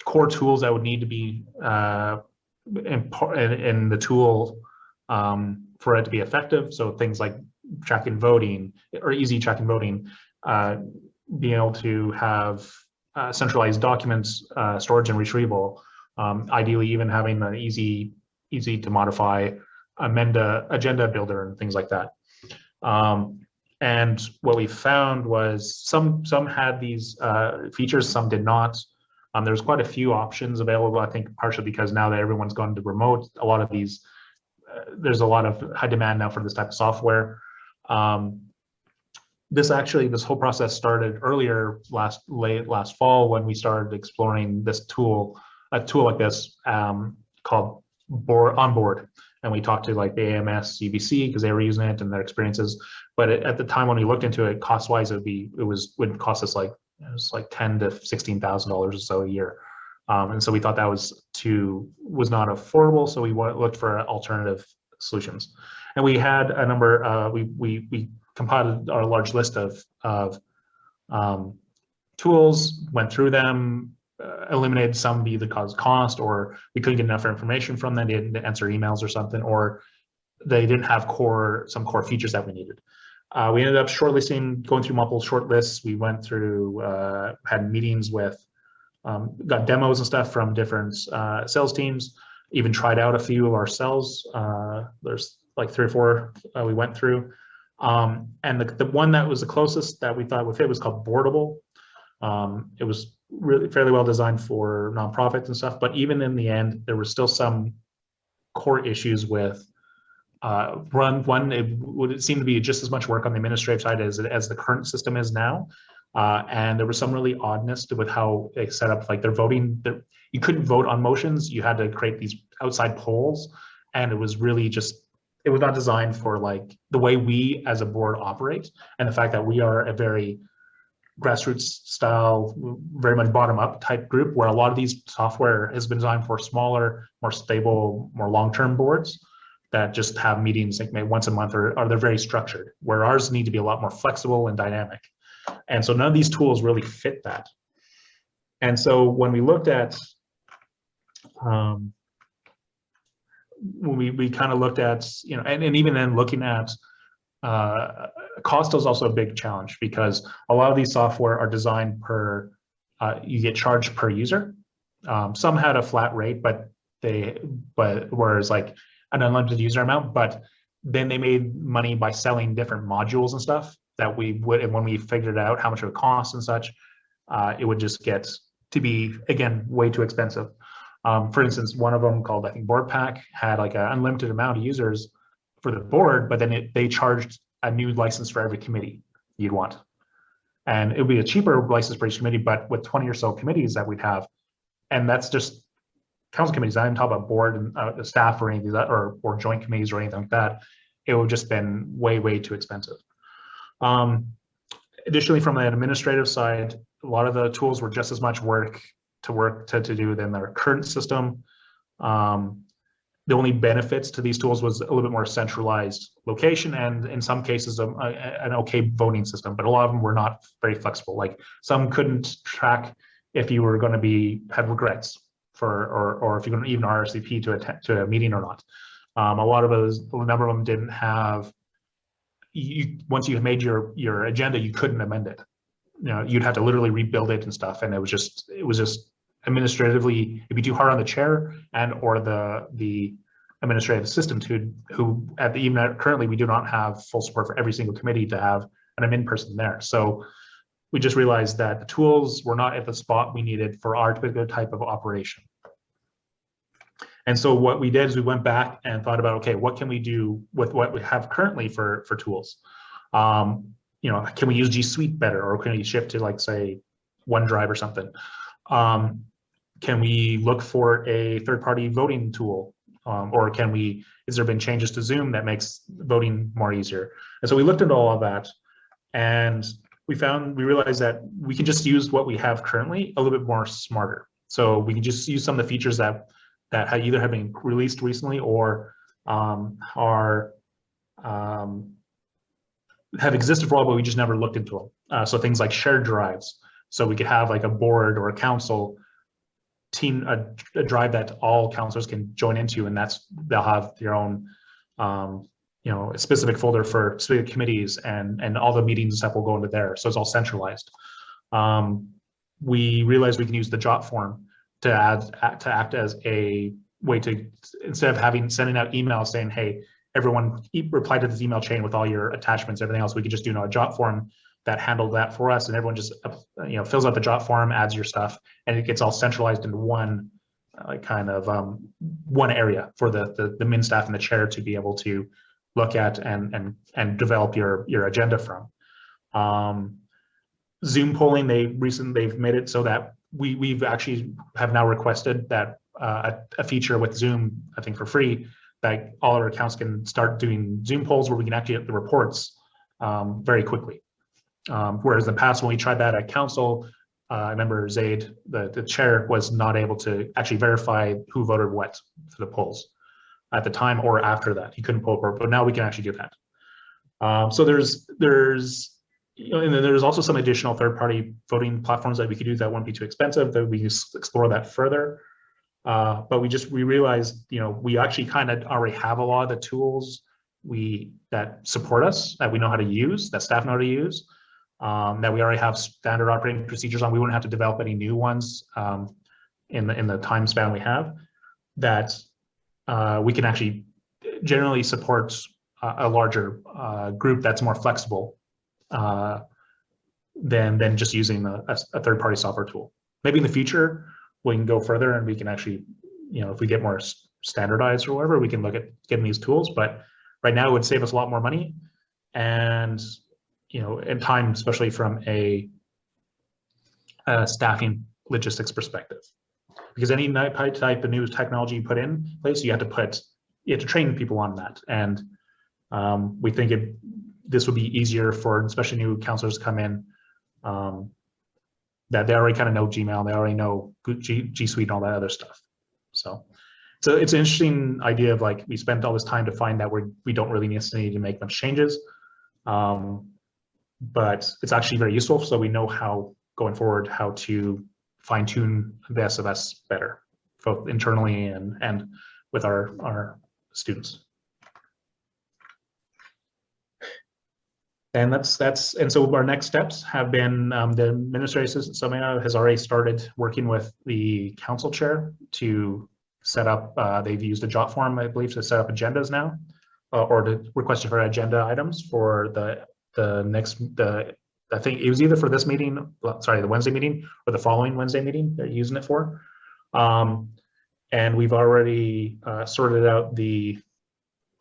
D: core tools that would need to be in the tool for it to be effective. So things like tracking voting or easy tracking voting, being able to have centralized documents, storage and retrieval, ideally even having an easy to modify agenda builder and things like that. And what we found was some had these features, some did not. There's quite a few options available, I think partially because now that everyone's gone to remote, a lot of these, there's a lot of high demand now for this type of software. This whole process started earlier late last fall when we started exploring this tool, a tool like this called Onboard. And we talked to like the AMS CBC because they were using it and their experiences. But at the time when we looked into it, cost-wise, would cost us like $10,000 to $16,000 or so a year. And so we thought that was not affordable. So we looked for alternative solutions. And we had a number. We compiled our large list of tools, went through them, eliminated some either cause cost or we couldn't get enough information from them, they didn't answer emails or something, or they didn't have some core features that we needed. We ended up shortlisting, going through multiple shortlists. We went through, had meetings with, got demos and stuff from different sales teams, even tried out a few of ourselves. There's like 3 or 4 we went through. And the one that was the closest that we thought would fit was called Boardable. It was really fairly well designed for nonprofits and stuff, but even in the end, there were still some core issues with it would seem to be just as much work on the administrative side as the current system is now. And there was some really oddness with how they set up like their voting. You couldn't vote on motions. You had to create these outside polls. And it was really it was not designed for like the way we as a board operate. And the fact that we are a very grassroots style, very much bottom up type group where a lot of these software has been designed for smaller, more stable, more long-term boards that just have meetings like maybe once a month or they're very structured, where ours need to be a lot more flexible and dynamic. And so none of these tools really fit that. And so when we looked at, we kind of looked at, and even then looking at cost is also a big challenge because a lot of these software are designed per, you get charged per user. Some had a flat rate, but whereas like an unlimited user amount, but then they made money by selling different modules and stuff that we would, and when we figured out how much it would cost and such, it would just get to be, again, way too expensive. For instance, one of them called, I think, Board Pack had like an unlimited amount of users for the board, but then they charged a new license for every committee you'd want. And it would be a cheaper license for each committee, but with 20 or so committees that we'd have, and that's just council committees. I didn't talk about board and staff or anything that, or joint committees or anything like that. It would just been way too expensive. Additionally, from an administrative side, a lot of the tools were just as much work to do than their current system. The only benefits to these tools was a little bit more centralized location and in some cases an okay voting system, but a lot of them were not very flexible. Like some couldn't track if you were going to have regrets for or if you're going to even RSVP to a meeting or not. A lot of those, a number of them didn't have. Once you made your agenda, you couldn't amend it. You know, you'd have to literally rebuild it and stuff, and it was just administratively, it'd be too hard on the chair and or the administrative assistant who even currently we do not have full support for every single committee to have an admin person there. So we just realized that the tools were not at the spot we needed for our particular type of operation. And so what we did is we went back and thought about, okay, what can we do with what we have currently for tools? You know, can we use G Suite better, or can we shift to like say OneDrive or something? Can we look for a third-party voting tool, or has there been changes to Zoom that makes voting more easier? And so we looked into all of that, and we realized that we can just use what we have currently a little bit more smarter. So we can just use some of the features that either have been released recently or have existed for a while, but we just never looked into them. So things like shared drives. So we could have like a board or a council team, a drive that all councilors can join into, and they'll have their own, you know, a specific folder for specific committees, and all the meetings and stuff will go into there. So it's all centralized. We realized we can use the jot form to act as a way to, instead of sending out emails saying, hey, everyone reply to this email chain with all your attachments, everything else, we could just do a jot form that handled that for us, and everyone just fills out the jot form, adds your stuff, and it gets all centralized into one one area for the min staff and the chair to be able to look at and develop your agenda from. Zoom polling, they've made it so that we've actually have now requested that a feature with Zoom, I think for free, that all our accounts can start doing Zoom polls where we can actually get the reports very quickly. Whereas in the past, when we tried that at council, I remember Zaid, the chair, was not able to actually verify who voted what for the polls at the time or after that. He couldn't pull it, but now we can actually do that. So there's and then there's also some additional third-party voting platforms that we could use that won't be too expensive, that we can explore that further. But we realized, we actually kind of already have a lot of the tools that support us, that we know how to use, that staff know how to use, that we already have standard operating procedures on. We wouldn't have to develop any new ones in the time span we have, that we can actually generally support a larger group that's more flexible than just using a third-party software tool. Maybe in the future we can go further and we can actually, if we get more standardized or whatever, we can look at getting these tools. But right now it would save us a lot more money and and time, especially from a staffing logistics perspective. Because any type of new technology you put in place, you have to train people on that. And we think this would be easier for especially new counselors to come in, that they already kind of know Gmail, they already know G Suite and all that other stuff. So it's an interesting idea of like, we spent all this time to find that we don't really necessarily need to make much changes, but it's actually very useful. So we know how, going forward, how to fine tune the SFS better, both internally and with our students. And and so our next steps have been, the administrative assistant Samaya has already started working with the council chair to set up, they've used a jot form, I believe, to set up agendas now, or to request for agenda items for I think it was either for this meeting, sorry, the Wednesday meeting, or the following Wednesday meeting they're using it for. And we've already sorted out the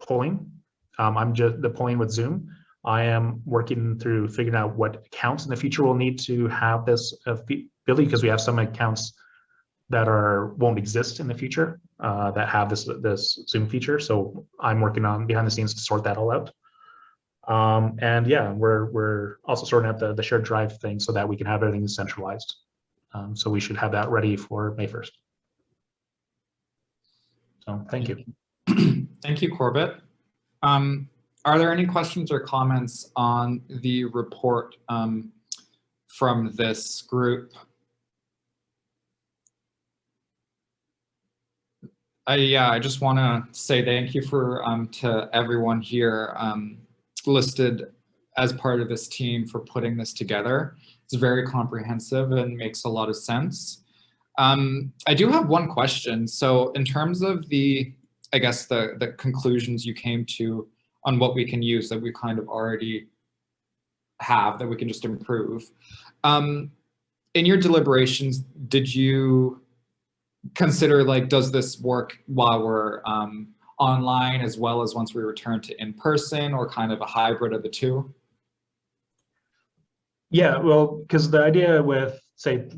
D: polling. The polling with Zoom. I am working through figuring out what accounts in the future will need to have this ability, because we have some accounts won't exist in the future that have this Zoom feature. So I'm working on behind the scenes to sort that all out. And yeah, we're also sorting out the shared drive thing so that we can have everything centralized. So we should have that ready for May 1st. So thank you.
A: Thank you, Corbett. Are there any questions or comments on the report from this group? I just want to say thank you to everyone here listed as part of this team for putting this together. It's very comprehensive and makes a lot of sense. I do have one question. So in terms of I guess the conclusions you came to on what we can use that we kind of already have that we can just improve. In your deliberations, did you consider, like, does this work while we're online as well as once we return to in person, or kind of a hybrid of the two?
D: Yeah, well, because the idea with, say,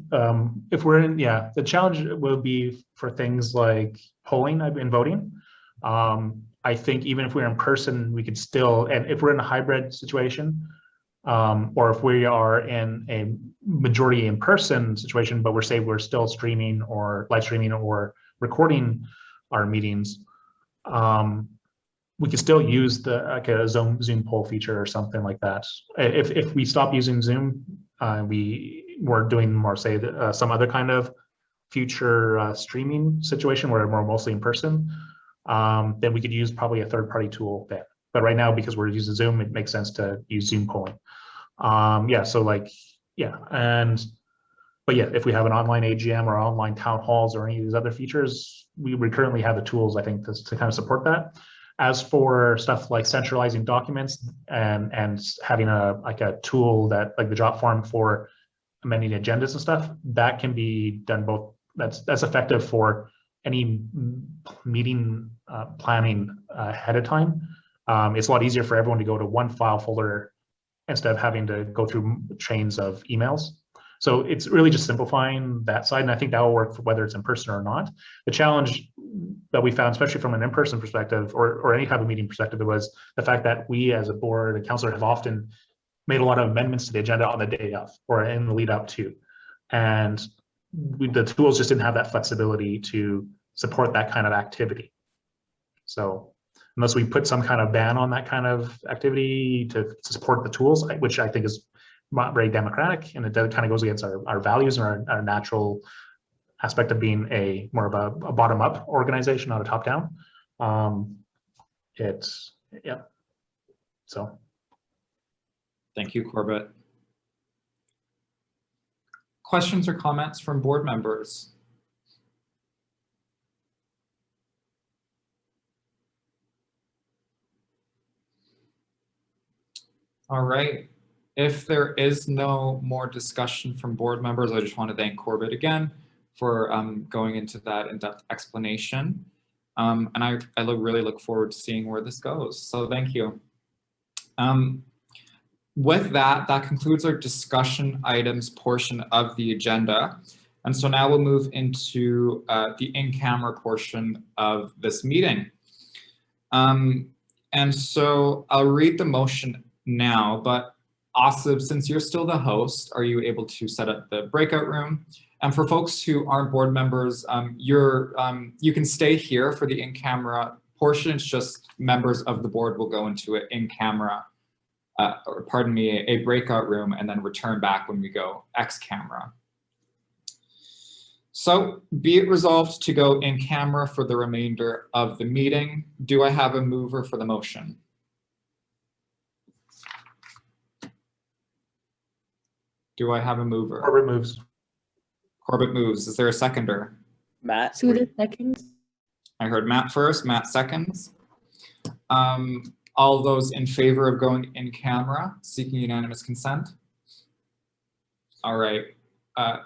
D: if we're in, the challenge will be for things like polling and voting. I think even if we're in person, we could still, and if we're in a hybrid situation, or if we are in a majority in-person situation, but we're still streaming or live streaming or recording our meetings, we could still use like a Zoom poll feature or something like that. If we stop using Zoom, we're doing more, say, some other kind of future streaming situation where we're mostly in person, then we could use probably a third-party tool there. But right now, because we're using Zoom, it makes sense to use Zoom polling. But yeah, if we have an online AGM or online town halls or any of these other features, we currently have the tools, I think, to kind of support that. As for stuff like centralizing documents and having a tool that, like the drop form for amending agendas and stuff, that can be done both. That's effective for any meeting planning ahead of time. It's a lot easier for everyone to go to one file folder instead of having to go through chains of emails. So it's really just simplifying that side, and I think that will work for whether it's in person or not. The challenge that we found, especially from an in-person perspective or any type of meeting perspective, was the fact that we as a board and council have often made a lot of amendments to the agenda on the day of or in the lead up to. And the tools just didn't have that flexibility to support that kind of activity. So unless we put some kind of ban on that kind of activity to support the tools, which I think is not very democratic, and it kind of goes against our values and our natural aspect of being more of a bottom-up organization, not a top-down. So.
A: Thank you, Corbett. Questions or comments from board members? All right. If there is no more discussion from board members, I just want to thank Corbett again for going into that in-depth explanation. And I really look forward to seeing where this goes. So thank you. With that concludes our discussion items portion of the agenda. And so now we'll move into the in-camera portion of this meeting. And so I'll read the motion now, but Asib, since you're still the host, are you able to set up the breakout room? And for folks who aren't board members, you can stay here for the in-camera portion. It's just members of the board will go into it in-camera, or pardon me, a breakout room, and then return back when we go ex-camera. So be it resolved to go in camera for the remainder of the meeting. Do I have a mover for the motion? Do I have a mover?
D: Corbett moves.
A: Corbett moves. Is there a seconder?
E: Matt.
B: Suda seconds.
A: I heard Matt first, Matt seconds. All those in favor of going in camera, seeking unanimous consent? All right.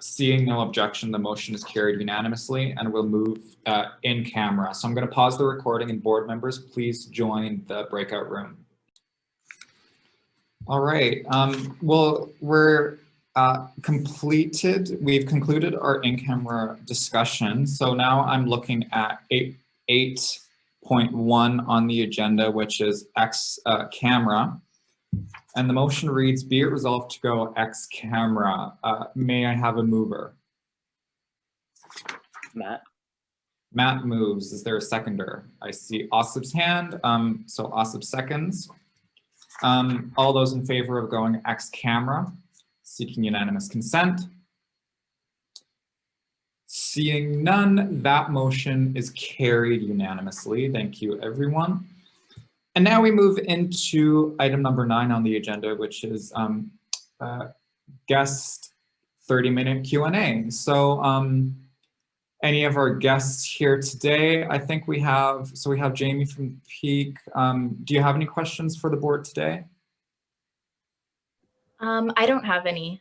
A: Seeing no objection, the motion is carried unanimously, and we'll move in camera. So I'm going to pause the recording, and board members, please join the breakout room. All right. Well, we're we've concluded our in-camera discussion. So now I'm looking at 8.1 on the agenda, which is camera. And the motion reads, be it resolved to go camera. May I have a mover?
E: Matt.
A: Matt moves. Is there a seconder? I see Osip's hand. So Osip seconds. All those in favor of going camera, seeking unanimous consent. Seeing none, that motion is carried unanimously. Thank you, everyone. And now we move into item number 9 on the agenda, which is guest 30-minute Q&A. So any of our guests here today, I think we have Jamie from Peak. Do you have any questions for the board today?
P: I don't have any.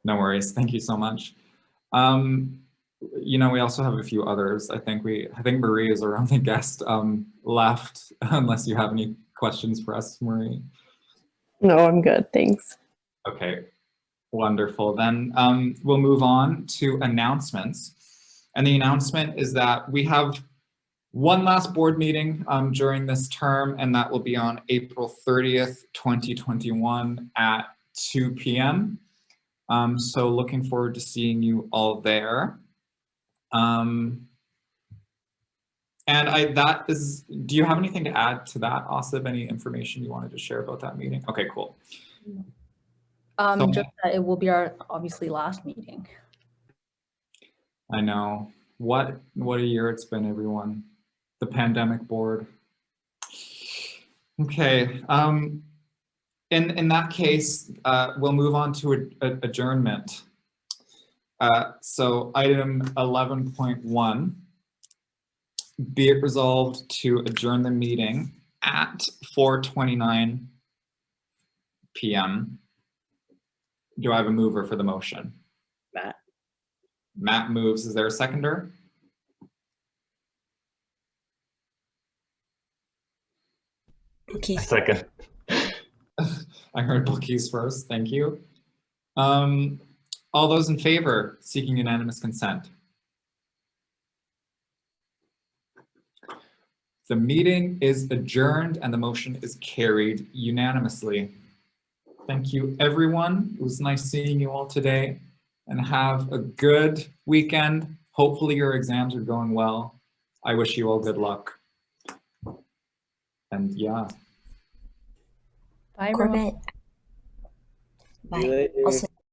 A: No worries, thank you so much. You know, we also have a few others. I think Marie is our only guest left, unless you have any questions for us, Marie.
T: No, I'm good, thanks.
A: Okay, wonderful. Then we'll move on to announcements. And the announcement is that we have one last board meeting during this term, and that will be on April 30th, 2021 at 2 p.m. So looking forward to seeing you all there. And do you have anything to add to that, Osip? Any information you wanted to share about that meeting? Okay, cool.
B: Just that it will be our obviously last meeting.
A: I know. What a year it's been, everyone. The pandemic board. Okay. In that case, we'll move on to adjournment. So item 11.1, be it resolved to adjourn the meeting at 4:29 p.m. Do I have a mover for the motion?
E: Matt.
A: Matt moves. Is there a seconder?
N: Bookies. Second.
A: I heard Bookies first. Thank you. All those in favor, seeking unanimous consent. The meeting is adjourned and the motion is carried unanimously. Thank you, everyone. It was nice seeing you all today, and have a good weekend. Hopefully your exams are going well. I wish you all good luck. And yeah.
B: Bye, everyone.
G: Bye. Also